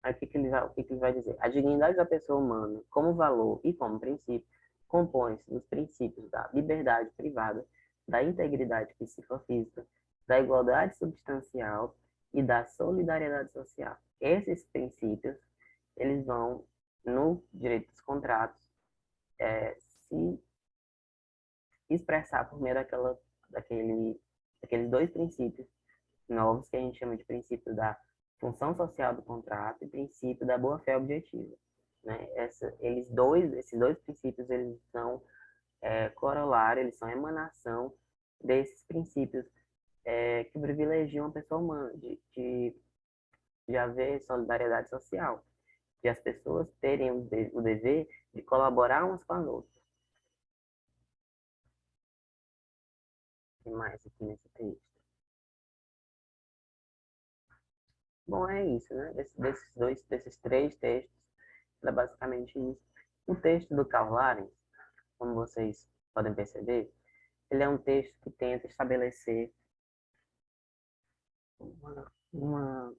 aí o que que ele vai dizer? A dignidade da pessoa humana, como valor e como princípio, compõe-se dos princípios da liberdade privada, da integridade psicofísica, da igualdade substancial e da solidariedade social. Esses princípios, eles vão, no direito dos contratos, se expressar por meio daqueles dois princípios novos que a gente chama de princípio da função social do contrato e princípio da boa-fé objetiva. Né? Esses dois princípios, eles são corolário, eles são emanação desses princípios que privilegiam a pessoa humana, de haver solidariedade social, de as pessoas terem o dever de colaborar umas com as outras. O que mais aqui nesse texto? Bom, é isso, né? Desses três textos, é basicamente isso. O texto do Karl Lahrens, como vocês podem perceber, ele é um texto que tenta estabelecer uma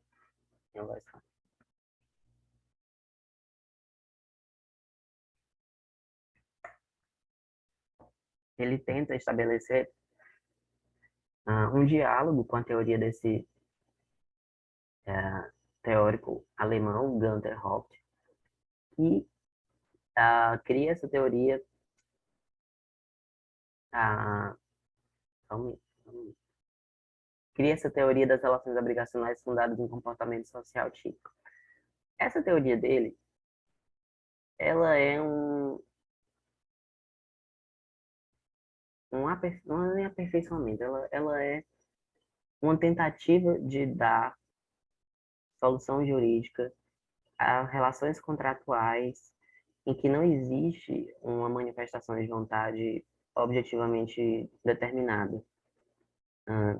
ele tenta estabelecer um diálogo com a teoria desse teórico alemão, Günther Haupt, que cria essa teoria, uh, cria essa teoria das relações obrigacionais fundadas em comportamento social típico. Essa teoria dele, ela é não é aperfeiçoamento, ela é uma tentativa de dar solução jurídica a relações contratuais em que não existe uma manifestação de vontade objetivamente determinada.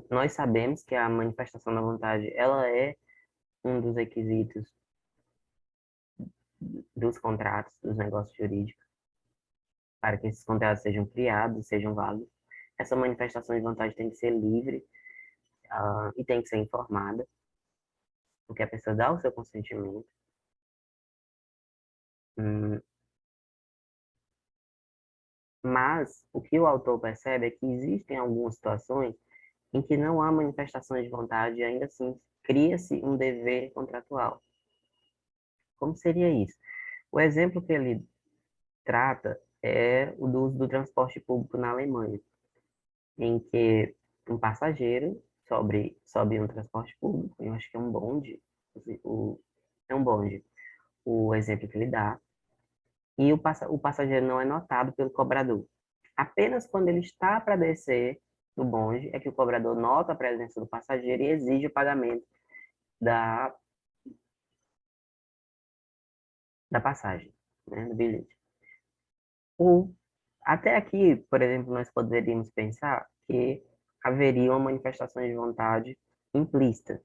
Nós sabemos que a manifestação da vontade ela é um dos requisitos dos contratos, dos negócios jurídicos, para que esses contratos sejam criados, sejam válidos. Essa manifestação de vontade tem que ser livre e tem que ser informada, porque a pessoa dá o seu consentimento. Hum, mas o que o autor percebe é que existem algumas situações em que não há manifestação de vontade e ainda assim cria-se um dever contratual. Como seria isso? O exemplo que ele trata é o do uso do transporte público na Alemanha, em que um passageiro sobe um transporte público, eu acho que é um bonde, é um bonde, o exemplo que ele dá, e o passageiro não é notado pelo cobrador. Apenas quando ele está para descer do bonde é que o cobrador nota a presença do passageiro e exige o pagamento da, da passagem, né, do bilhete. O, Até aqui, por exemplo, nós poderíamos pensar que haveria uma manifestação de vontade implícita,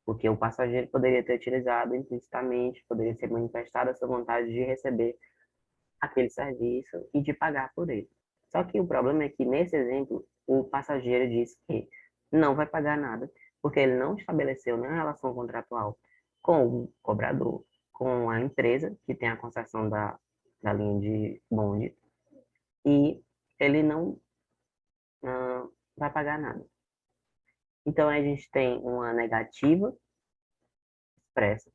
porque o passageiro poderia ter utilizado implicitamente, poderia ser manifestada essa vontade de receber aquele serviço e de pagar por ele. Só que o problema é que, nesse exemplo, o passageiro diz que não vai pagar nada, porque ele não estabeleceu nenhuma relação contratual com o cobrador, com a empresa que tem a concessão da linha de bonde, e ele não vai pagar nada. Então, a gente tem uma negativa expressa,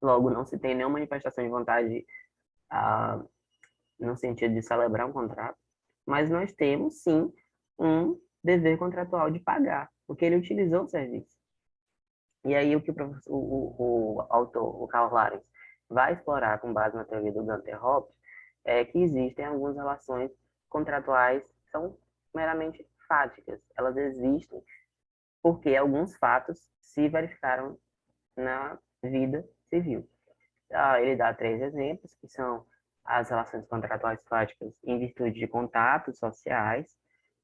logo não se tem nenhuma manifestação de vontade ah, no sentido de celebrar um contrato, mas nós temos sim um dever contratual de pagar, porque ele utilizou o serviço. E aí o que o autor, o Karl Lares, vai explorar com base na teoria do Gunther Hobbes é que existem algumas relações contratuais que são meramente fáticas. Elas existem porque alguns fatos se verificaram na vida civil. Ele dá 3 exemplos, que são as relações contratuais fáticas em virtude de contatos sociais.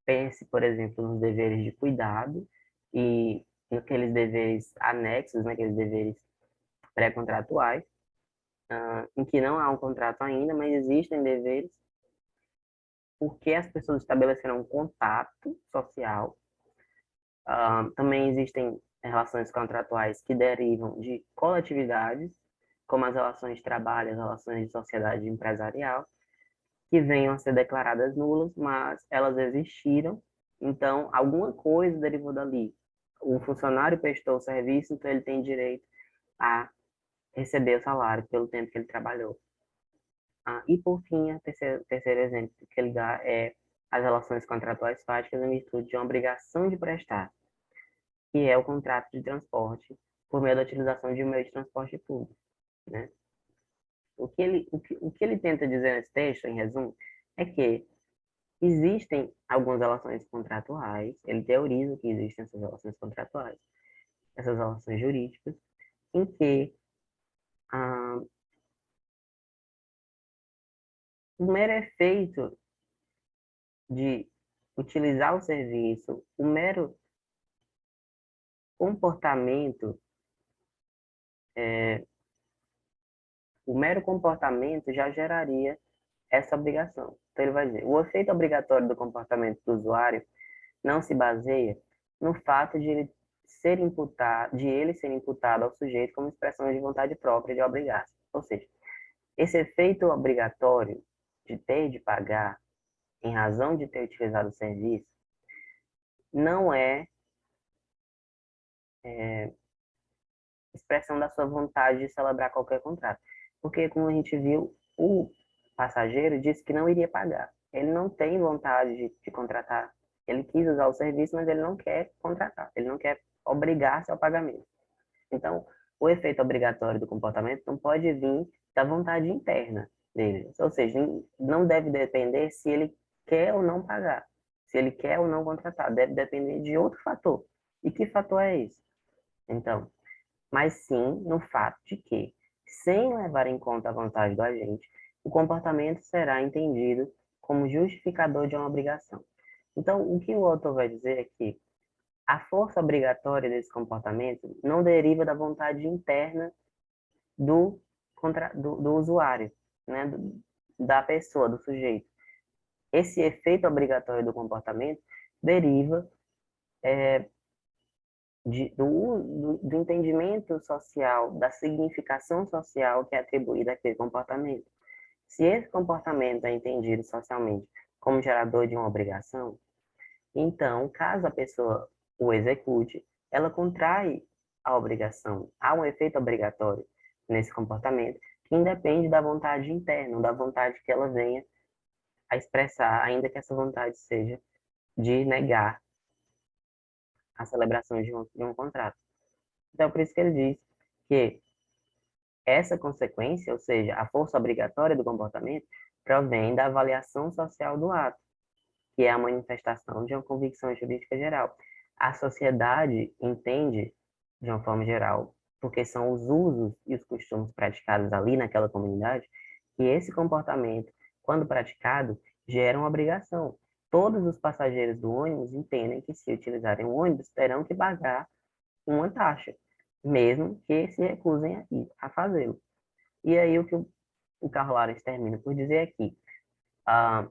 Pense, por exemplo, nos deveres de cuidado e naqueles deveres anexos, naqueles deveres pré-contratuais, em que não há um contrato ainda, mas existem deveres porque as pessoas estabeleceram um contato social. Também existem relações contratuais que derivam de coletividades, como as relações de trabalho, as relações de sociedade empresarial, que venham a ser declaradas nulas, mas elas existiram, então alguma coisa derivou dali. O funcionário prestou o serviço, então ele tem direito a receber o salário pelo tempo que ele trabalhou. E por fim, o terceiro exemplo que ele dá é as relações contratuais fáticas em virtude de uma obrigação de prestar, que é o contrato de transporte por meio da utilização de um meio de transporte público, né? O que ele tenta dizer nesse texto, em resumo, é que existem algumas relações contratuais, ele teoriza que existem essas relações contratuais, essas relações jurídicas, em que ah, o mero efeito de utilizar o serviço, comportamento, é, o mero comportamento já geraria essa obrigação. Então ele vai dizer, o efeito obrigatório do comportamento do usuário não se baseia no fato de ele ser imputado ao sujeito como expressão de vontade própria de obrigar-se. Ou seja, esse efeito obrigatório de ter de pagar em razão de ter utilizado o serviço não é, expressão da sua vontade de celebrar qualquer contrato. Porque, como a gente viu, o passageiro disse que não iria pagar. Ele não tem vontade de contratar. Ele quis usar o serviço, mas ele não quer contratar. Ele não quer obrigar-se ao pagamento. Então, o efeito obrigatório do comportamento não pode vir da vontade interna dele. Ou seja, não deve depender se ele quer ou não pagar, se ele quer ou não contratar. Deve depender de outro fator. E que fator é esse? Então, mas sim no fato de que, sem levar em conta a vontade do agente, o comportamento será entendido como justificador de uma obrigação. Então, o que o autor vai dizer é que a força obrigatória desse comportamento não deriva da vontade interna do usuário, né? Da pessoa, do sujeito. Esse efeito obrigatório do comportamento deriva do entendimento social, da significação social que é atribuída àquele comportamento. Se esse comportamento é entendido socialmente como gerador de uma obrigação, então, caso a pessoa o execute, ela contrai a obrigação. Há um efeito obrigatório nesse comportamento que independe da vontade interna, da vontade que ela venha a expressar, ainda que essa vontade seja de negar a celebração de um contrato. Então, por isso que ele diz que essa consequência, ou seja, a força obrigatória do comportamento, provém da avaliação social do ato, que é a manifestação de uma convicção jurídica geral. A sociedade entende, de uma forma geral, porque são os usos e os costumes praticados ali naquela comunidade, que esse comportamento, quando praticado, gera uma obrigação. Todos os passageiros do ônibus entendem que, se utilizarem o ônibus, terão que pagar uma taxa, mesmo que se recusem a fazê-lo. E aí, o que o Karl Lares termina por dizer aqui, ah,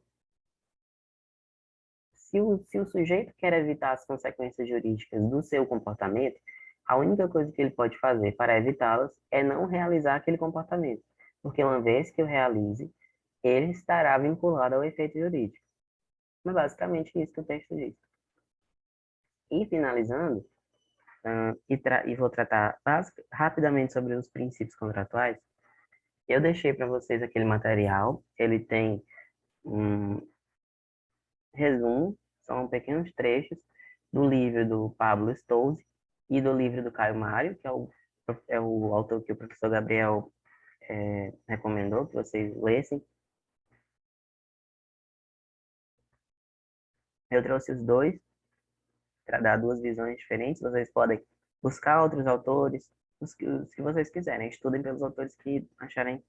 se o sujeito quer evitar as consequências jurídicas do seu comportamento, a única coisa que ele pode fazer para evitá-las é não realizar aquele comportamento, porque uma vez que o realize, ele estará vinculado ao efeito jurídico. Mas basicamente isso que o texto diz. E finalizando, e vou tratar rapidamente sobre os princípios contratuais, eu deixei para vocês aquele material, ele tem um resumo, são pequenos trechos do livro do Pablo Stolze, e do livro do Caio Mário, que é o autor que o professor Gabriel recomendou que vocês lessem. Eu trouxe os dois para dar duas visões diferentes. Vocês podem buscar outros autores, os que vocês quiserem. Estudem pelos autores que acharem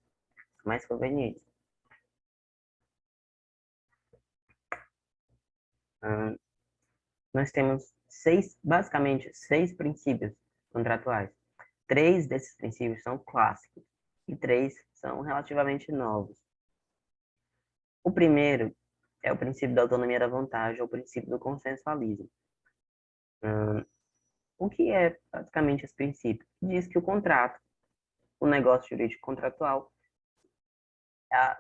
mais convenientes. Nós temos basicamente seis princípios contratuais. Três desses princípios são clássicos e três são relativamente novos. O primeiro é o princípio da autonomia da vontade, ou o princípio do consensualismo. O que é basicamente esse princípio? Diz que o contrato, o negócio jurídico contratual,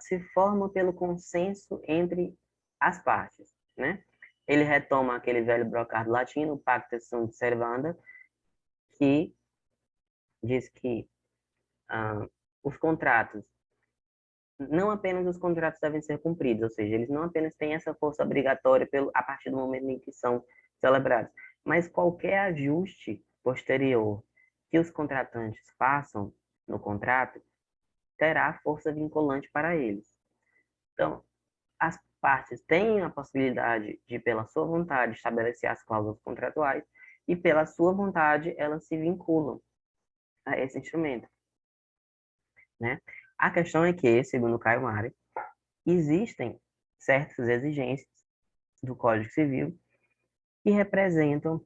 se forma pelo consenso entre as partes, né? Ele retoma aquele velho brocado latino, pacta sunt servanda, que diz que os contratos, não apenas os contratos devem ser cumpridos, ou seja, eles não apenas têm essa força obrigatória a partir do momento em que são celebrados, mas qualquer ajuste posterior que os contratantes façam no contrato terá força vinculante para eles. Então, as partes têm a possibilidade de, pela sua vontade, estabelecer as cláusulas contratuais e, pela sua vontade, elas se vinculam a esse instrumento, né? A questão é que, segundo Caio Mário, existem certas exigências do Código Civil que representam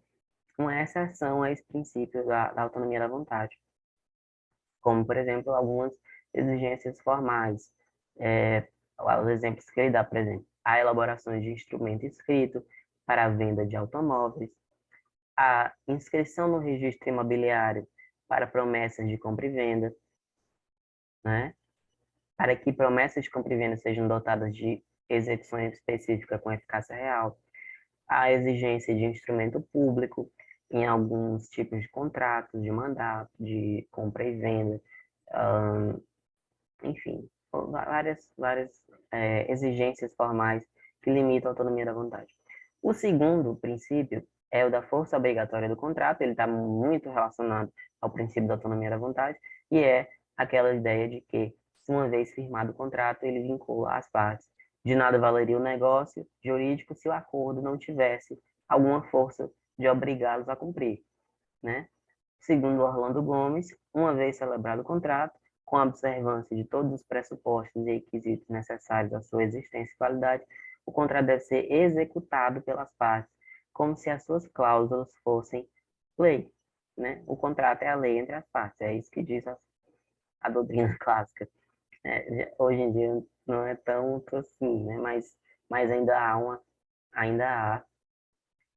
uma exceção a esse princípio da autonomia da vontade, como, por exemplo, algumas exigências formais. Os exemplos que ele dá, por exemplo, a elaboração de instrumento escrito para a venda de automóveis, a inscrição no registro imobiliário para promessas de compra e venda, né? Para que promessas de compra e venda sejam dotadas de execução específica com eficácia real, a exigência de instrumento público em alguns tipos de contratos, de mandato, de compra e venda, enfim, várias exigências formais que limitam a autonomia da vontade. O segundo princípio é o da força obrigatória do contrato, ele está muito relacionado ao princípio da autonomia da vontade, e é aquela ideia de que, uma vez firmado o contrato, ele vincula as partes. De nada valeria o negócio jurídico se o acordo não tivesse alguma força de obrigá-los a cumprir, né? Segundo Orlando Gomes, uma vez celebrado o contrato, com a observância de todos os pressupostos e requisitos necessários à sua existência e validade, o contrato deve ser executado pelas partes, como se as suas cláusulas fossem lei, né? O contrato é a lei entre as partes, é isso que diz a doutrina clássica. Hoje em dia não é tanto assim, né? Mas ainda há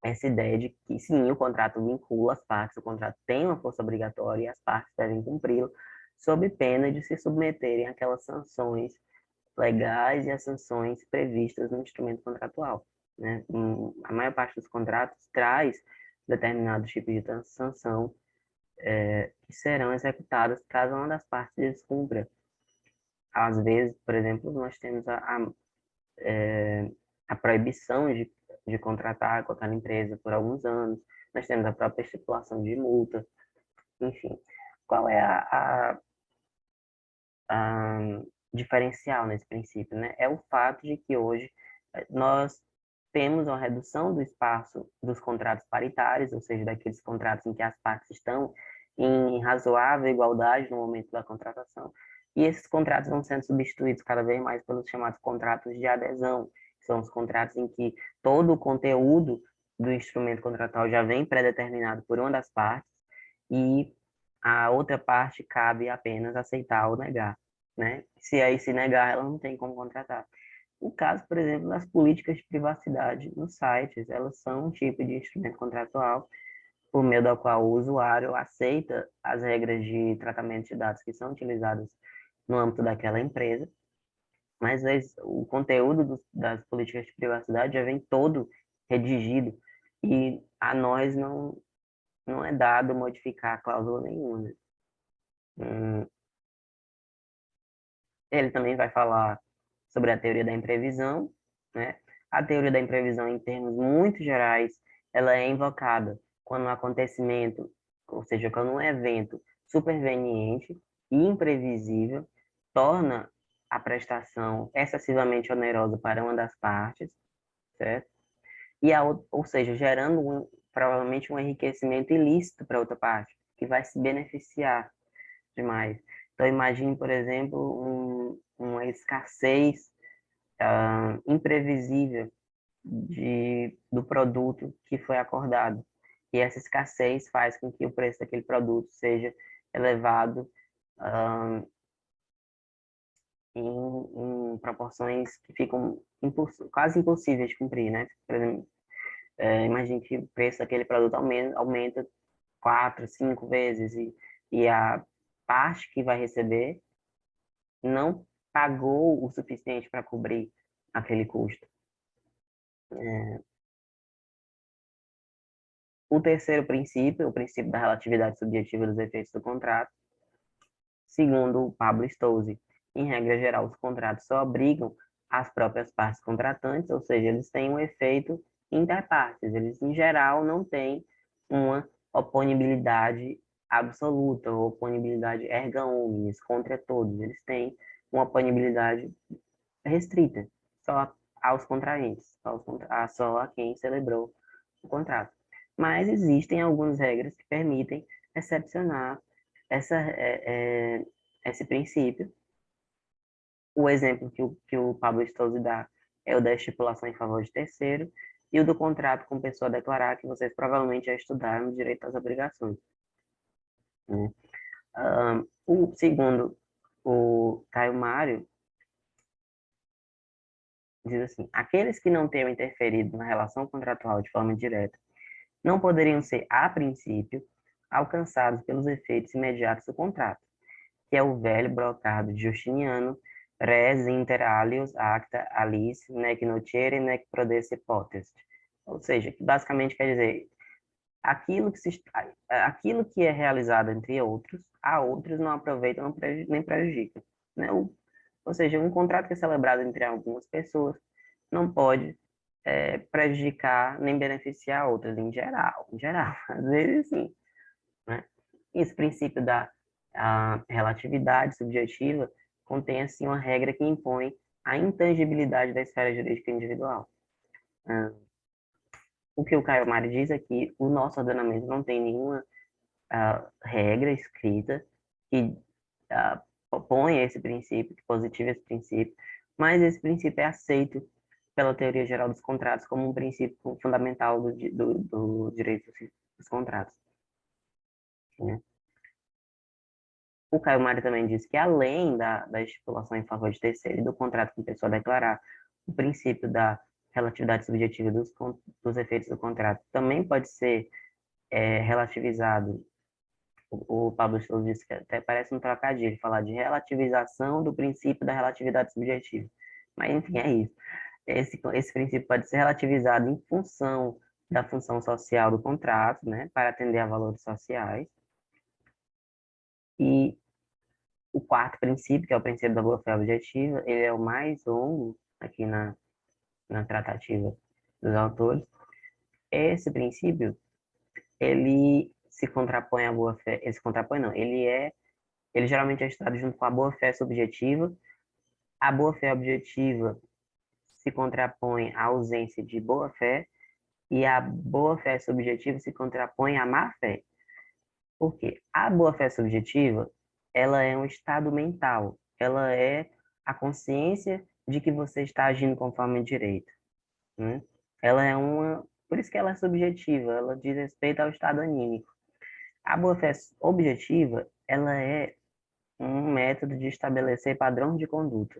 essa ideia de que sim, o contrato vincula as partes, o contrato tem uma força obrigatória e as partes devem cumpri-lo, sob pena de se submeterem àquelas sanções legais e às sanções previstas no instrumento contratual, né? A maior parte dos contratos traz determinados tipos de sanção que serão executadas caso uma das partes descumpra. Às vezes, por exemplo, nós temos a proibição de contratar com aquela empresa por alguns anos, nós temos a própria estipulação de multa, enfim. Qual é a diferencial nesse princípio, né? É o fato de que hoje nós temos uma redução do espaço dos contratos paritários, ou seja, daqueles contratos em que as partes estão em razoável igualdade no momento da contratação, e esses contratos vão sendo substituídos cada vez mais pelos chamados contratos de adesão, que são os contratos em que todo o conteúdo do instrumento contratual já vem pré-determinado por uma das partes e a outra parte cabe apenas aceitar ou negar, né? Se aí se negar, ela não tem como contratar. O caso, por exemplo, das políticas de privacidade nos sites, elas são um tipo de instrumento contratual por meio do qual o usuário aceita as regras de tratamento de dados que são utilizadas no âmbito daquela empresa, mas o conteúdo das políticas de privacidade já vem todo redigido e a nós não é dado modificar cláusula nenhuma, né? Ele também vai falar sobre a teoria da imprevisão, né? A teoria da imprevisão, em termos muito gerais, ela é invocada quando um acontecimento ou seja, quando um evento superveniente e imprevisível torna a prestação excessivamente onerosa para uma das partes, certo? Ou seja, gerando provavelmente um enriquecimento ilícito para outra parte, que vai se beneficiar demais. Então, imagine, por exemplo, uma escassez imprevisível do produto que foi acordado. E essa escassez faz com que o preço daquele produto seja elevado em proporções que ficam quase impossíveis de cumprir, né? Por exemplo, imagine que o preço daquele produto aumenta 4, 5 vezes e a parte que vai receber não pagou o suficiente para cobrir aquele custo. O terceiro princípio, o princípio da relatividade subjetiva dos efeitos do contrato, segundo o Pablo Stouzy, em regra geral, os contratos só obrigam as próprias partes contratantes, ou seja, eles têm um efeito interpartes, eles, em geral, não têm uma oponibilidade absoluta, ou oponibilidade erga omnes, contra todos, eles têm uma oponibilidade restrita, só aos contraentes, só a quem celebrou o contrato. Mas existem algumas regras que permitem excepcionar esse princípio. O exemplo que o Pablo Stouzy dá é o da estipulação em favor de terceiro e o do contrato com pessoa a declarar, que vocês provavelmente já estudaram no direito às obrigações. Né? O segundo, o Caio Mário, diz assim: aqueles que não tenham interferido na relação contratual de forma direta não poderiam ser, a princípio, alcançados pelos efeitos imediatos do contrato, que é o velho brocado de Justiniano, res inter alios acta aliis, nec nocere, nec prodesse potest. Ou seja, que basicamente quer dizer, aquilo que é realizado entre outros, a outros não aproveitam nem prejudicam. Né? Ou seja, um contrato que é celebrado entre algumas pessoas não pode prejudicar nem beneficiar outras, em geral, às vezes sim, né? Esse princípio da relatividade subjetiva contém, assim, uma regra que impõe a intangibilidade da esfera jurídica individual. O que o Caio Mário diz é que o nosso ordenamento não tem nenhuma regra escrita que opõe esse princípio, que positiva esse princípio, mas esse princípio é aceito pela teoria geral dos contratos como um princípio fundamental do direito dos contratos. Né? O Caio Mário também diz que, além da estipulação em favor de terceiro e do contrato com pessoa a declarar, o princípio da relatividade subjetiva dos efeitos do contrato também pode ser relativizado. O Pablo Souza disse que até parece um trocadilho falar de relativização do princípio da relatividade subjetiva. Mas, enfim, é isso. Esse princípio pode ser relativizado em função da função social do contrato, né, para atender a valores sociais. E o quarto princípio, que é o princípio da boa-fé objetiva, ele é o mais longo aqui na tratativa dos autores. Esse princípio, ele se contrapõe à boa-fé, ele se contrapõe não, ele geralmente é estudado junto com a boa-fé subjetiva. A boa-fé objetiva se contrapõe à ausência de boa-fé e a boa-fé subjetiva se contrapõe à má-fé. Por quê? A boa-fé subjetiva, ela é um estado mental, ela é a consciência de que você está agindo conforme o direito. Né? Por isso que ela é subjetiva, ela diz respeito ao estado anímico. A boa-fé objetiva, ela é um método de estabelecer padrão de conduta.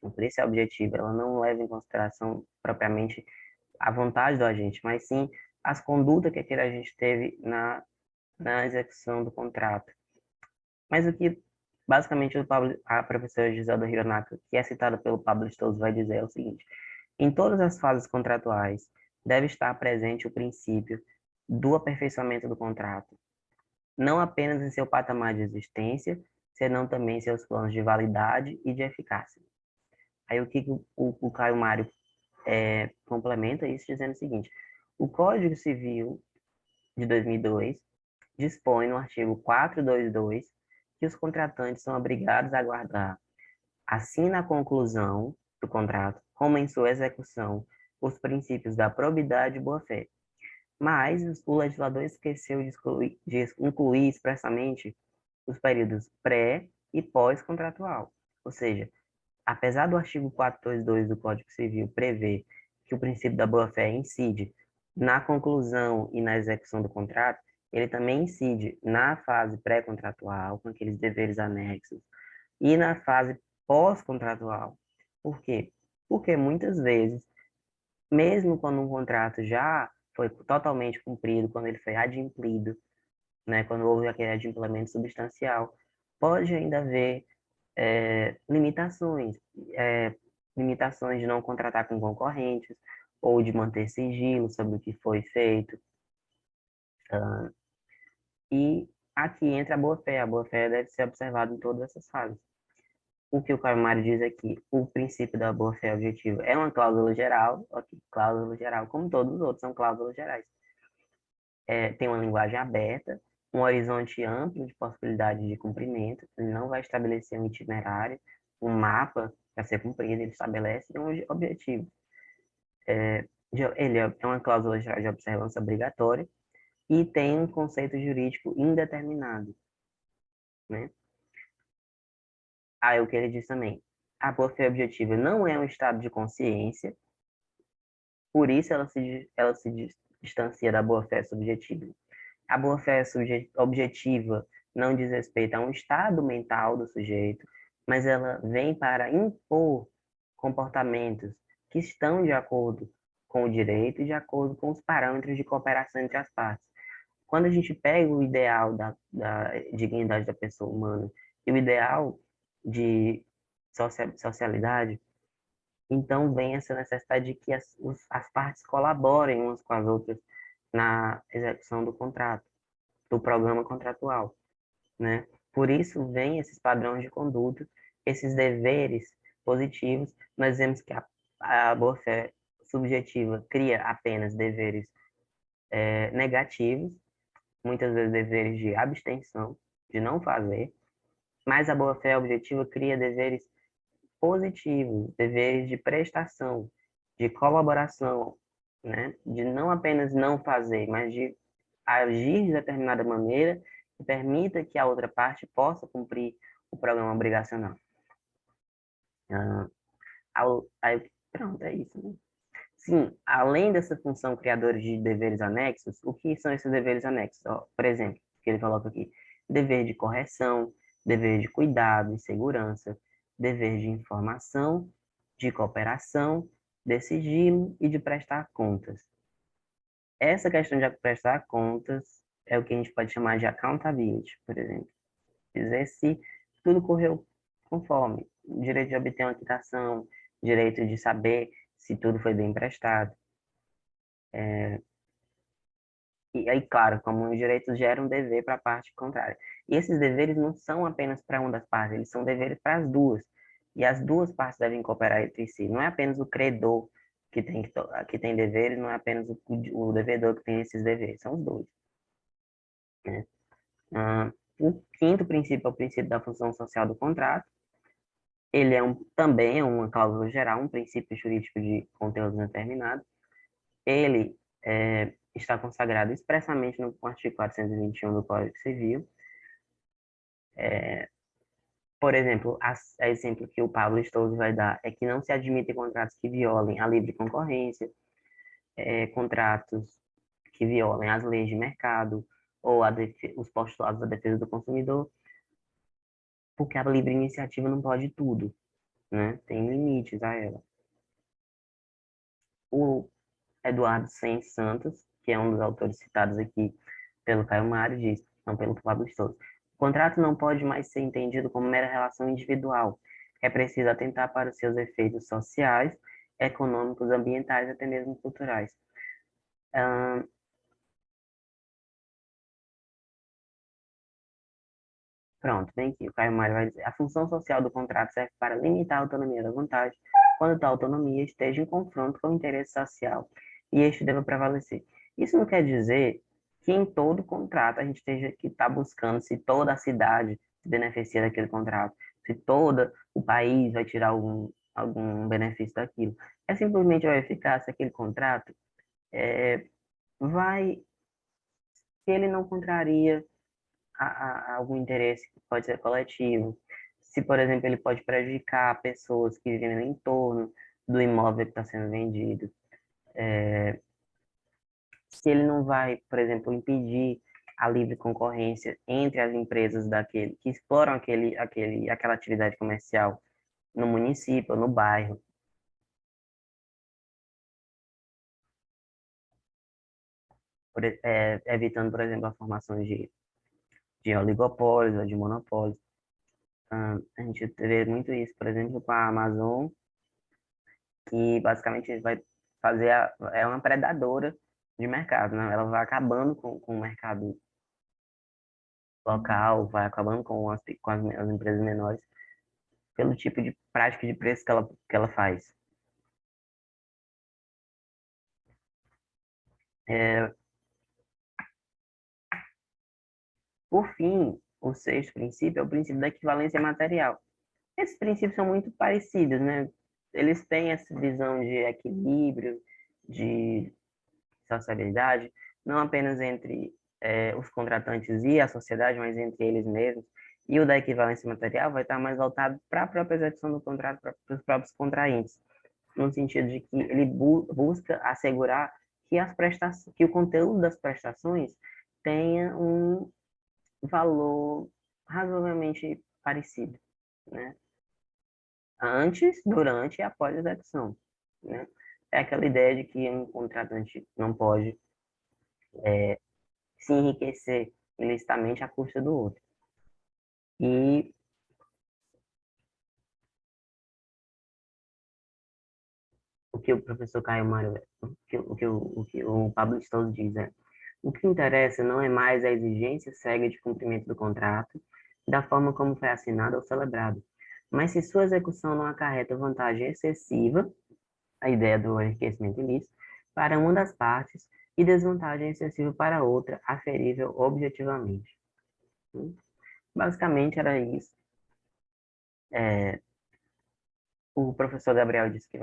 Por isso é objetiva, ela não leva em consideração propriamente a vontade do agente, mas sim as condutas que aquele agente teve na execução do contrato. Mas o que basicamente a professora Giselda Hironaka, que é citada pelo Pablo Stouzy, vai dizer é o seguinte: em todas as fases contratuais deve estar presente o princípio do aperfeiçoamento do contrato, não apenas em seu patamar de existência, senão também em seus planos de validade e de eficácia. Aí o que o Caio Mário complementa isso dizendo o seguinte: o Código Civil de 2002, dispõe no artigo 422 que os contratantes são obrigados a guardar, assim na conclusão do contrato, como em sua execução, os princípios da probidade e boa-fé. Mas o legislador esqueceu de incluir expressamente os períodos pré e pós-contratual. Ou seja, apesar do artigo 422 do Código Civil prever que o princípio da boa-fé incide na conclusão e na execução do contrato, ele também incide na fase pré-contratual, com aqueles deveres anexos, e na fase pós-contratual. Por quê? Porque muitas vezes, mesmo quando um contrato já foi totalmente cumprido, quando ele foi adimplido, né, quando houve aquele adimplemento substancial, pode ainda haver limitações, é, limitações de não contratar com concorrentes, ou de manter sigilo sobre o que foi feito. E aqui entra a boa-fé. A boa-fé deve ser observada em todas essas fases. O que o Caio Mário diz aqui, o princípio da boa-fé objetiva é uma cláusula geral, ok, cláusula geral, como todos os outros, são cláusulas gerais. Tem uma linguagem aberta, um horizonte amplo de possibilidade de cumprimento, ele não vai estabelecer um itinerário, um mapa para ser cumprido, ele estabelece um objetivo. Ele é uma cláusula geral de observância obrigatória e tem um conceito jurídico indeterminado, né? Aí o que ele diz também, a boa-fé objetiva não é um estado de consciência, por isso ela se distancia da boa-fé subjetiva. A boa-fé objetiva não diz respeito a um estado mental do sujeito, mas ela vem para impor comportamentos que estão de acordo com o direito e de acordo com os parâmetros de cooperação entre as partes. Quando a gente pega o ideal da dignidade da pessoa humana e o ideal de socialidade, então vem essa necessidade de que as partes colaborem umas com as outras na execução do contrato, do programa contratual, né? Por isso vem esses padrões de conduta, esses deveres positivos. Nós vemos que a boa-fé subjetiva cria apenas deveres negativos, muitas vezes deveres de abstenção, de não fazer, mas a boa-fé objetiva cria deveres positivos, deveres de prestação, de colaboração, né? De não apenas não fazer, mas de agir de determinada maneira que permita que a outra parte possa cumprir o programa obrigacional. Pronto, é isso, né? Sim, além dessa função criadora de deveres anexos, o que são esses deveres anexos? Ó, por exemplo, que ele coloca aqui, dever de correção, dever de cuidado e segurança, dever de informação, de cooperação, de sigilo e de prestar contas. Essa questão de prestar contas é o que a gente pode chamar de accountability, por exemplo. Dizer se tudo correu conforme. Direito de obter uma quitação, direito de saber se tudo foi bem prestado. E aí, claro, como os direitos geram um dever para a parte contrária. E esses deveres não são apenas para uma das partes, eles são deveres para as duas. E as duas partes devem cooperar entre si. Não é apenas o credor que tem deveres, não é apenas o devedor que tem esses deveres, são os dois, né? O quinto princípio é o princípio da função social do contrato. Ele também é uma cláusula geral, um princípio jurídico de conteúdo determinado. Ele está consagrado expressamente no artigo 421 do Código Civil. Por exemplo, a exemplo que o Pablo Stouzo vai dar é que não se admitem contratos que violem a livre concorrência, contratos que violem as leis de mercado ou os postulados da defesa do consumidor, porque a livre iniciativa não pode tudo, né? Tem limites a ela. O Eduardo Sens Santos, que é um dos autores citados aqui pelo Caio Mário, diz, não pelo Pablo Stouzo, o contrato não pode mais ser entendido como mera relação individual. É preciso atentar para os seus efeitos sociais, econômicos, ambientais, até mesmo culturais. Pronto, bem aqui, o Caio Mário vai dizer, a função social do contrato serve para limitar a autonomia da vontade, quando tal autonomia esteja em confronto com o interesse social e este deva prevalecer. Isso não quer dizer que em todo contrato a gente esteja que está buscando se toda a cidade se beneficia daquele contrato, se todo o país vai tirar algum benefício daquilo. É simplesmente verificar se aquele contrato vai, se ele não contraria a algum interesse que pode ser coletivo, se, por exemplo, ele pode prejudicar pessoas que vivem no entorno do imóvel que está sendo vendido, se ele não vai, por exemplo, impedir a livre concorrência entre as empresas daquele que exploram aquela atividade comercial no município, no bairro, evitando, por exemplo, a formação de oligopólios ou de monopólios. A gente vê muito isso, por exemplo, com a Amazon, que basicamente vai é uma predadora de mercado, né? Ela vai acabando com o mercado local, vai acabando com as empresas menores, pelo tipo de prática de preço que ela faz. É, por fim, o sexto princípio é o princípio da equivalência material. Esses princípios são muito parecidos, né? Eles têm essa visão de equilíbrio, de sociabilidade, não apenas entre os contratantes e a sociedade, mas entre eles mesmos. E o da equivalência material vai estar mais voltado para a própria execução do contrato, para os próprios contraentes, no sentido de que ele busca assegurar que o conteúdo das prestações tenha um valor razoavelmente parecido, né? Antes, durante e após a execução, né? É aquela ideia de que um contratante não pode se enriquecer ilicitamente à custa do outro. E o que o professor Caio Mário, o Pablo Stoll diz é: o que interessa não é mais a exigência cega de cumprimento do contrato, da forma como foi assinado ou celebrado, mas se sua execução não acarreta vantagem excessiva, a ideia do enriquecimento ilícito, para uma das partes e desvantagem excessiva para a outra, aferível objetivamente. Basicamente era isso. É, o professor Gabriel disse que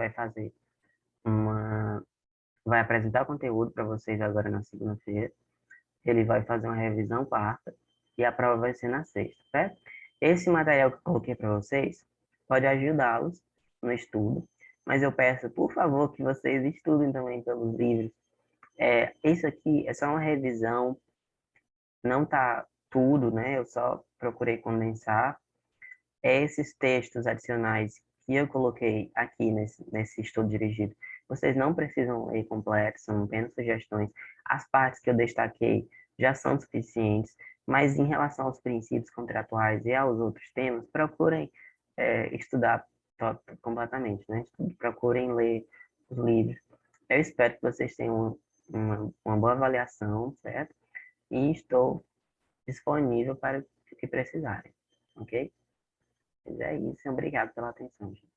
uma, vai apresentar o conteúdo para vocês agora na segunda-feira. Ele vai fazer uma revisão quarta e a prova vai ser na sexta, certo? Esse material que eu coloquei para vocês pode ajudá-los no estudo, mas eu peço, por favor, que vocês estudem também pelos livros. Isso aqui é só uma revisão, não tá tudo, né? Eu só procurei condensar. Esses textos adicionais que eu coloquei aqui nesse estudo dirigido, vocês não precisam ler completo, são apenas sugestões. As partes que eu destaquei já são suficientes, mas em relação aos princípios contratuais e aos outros temas, procurem estudar completamente, né? Procurem ler os livros. Eu espero que vocês tenham uma boa avaliação, certo? E estou disponível para o que precisarem, ok? Mas é isso. Obrigado pela atenção, gente.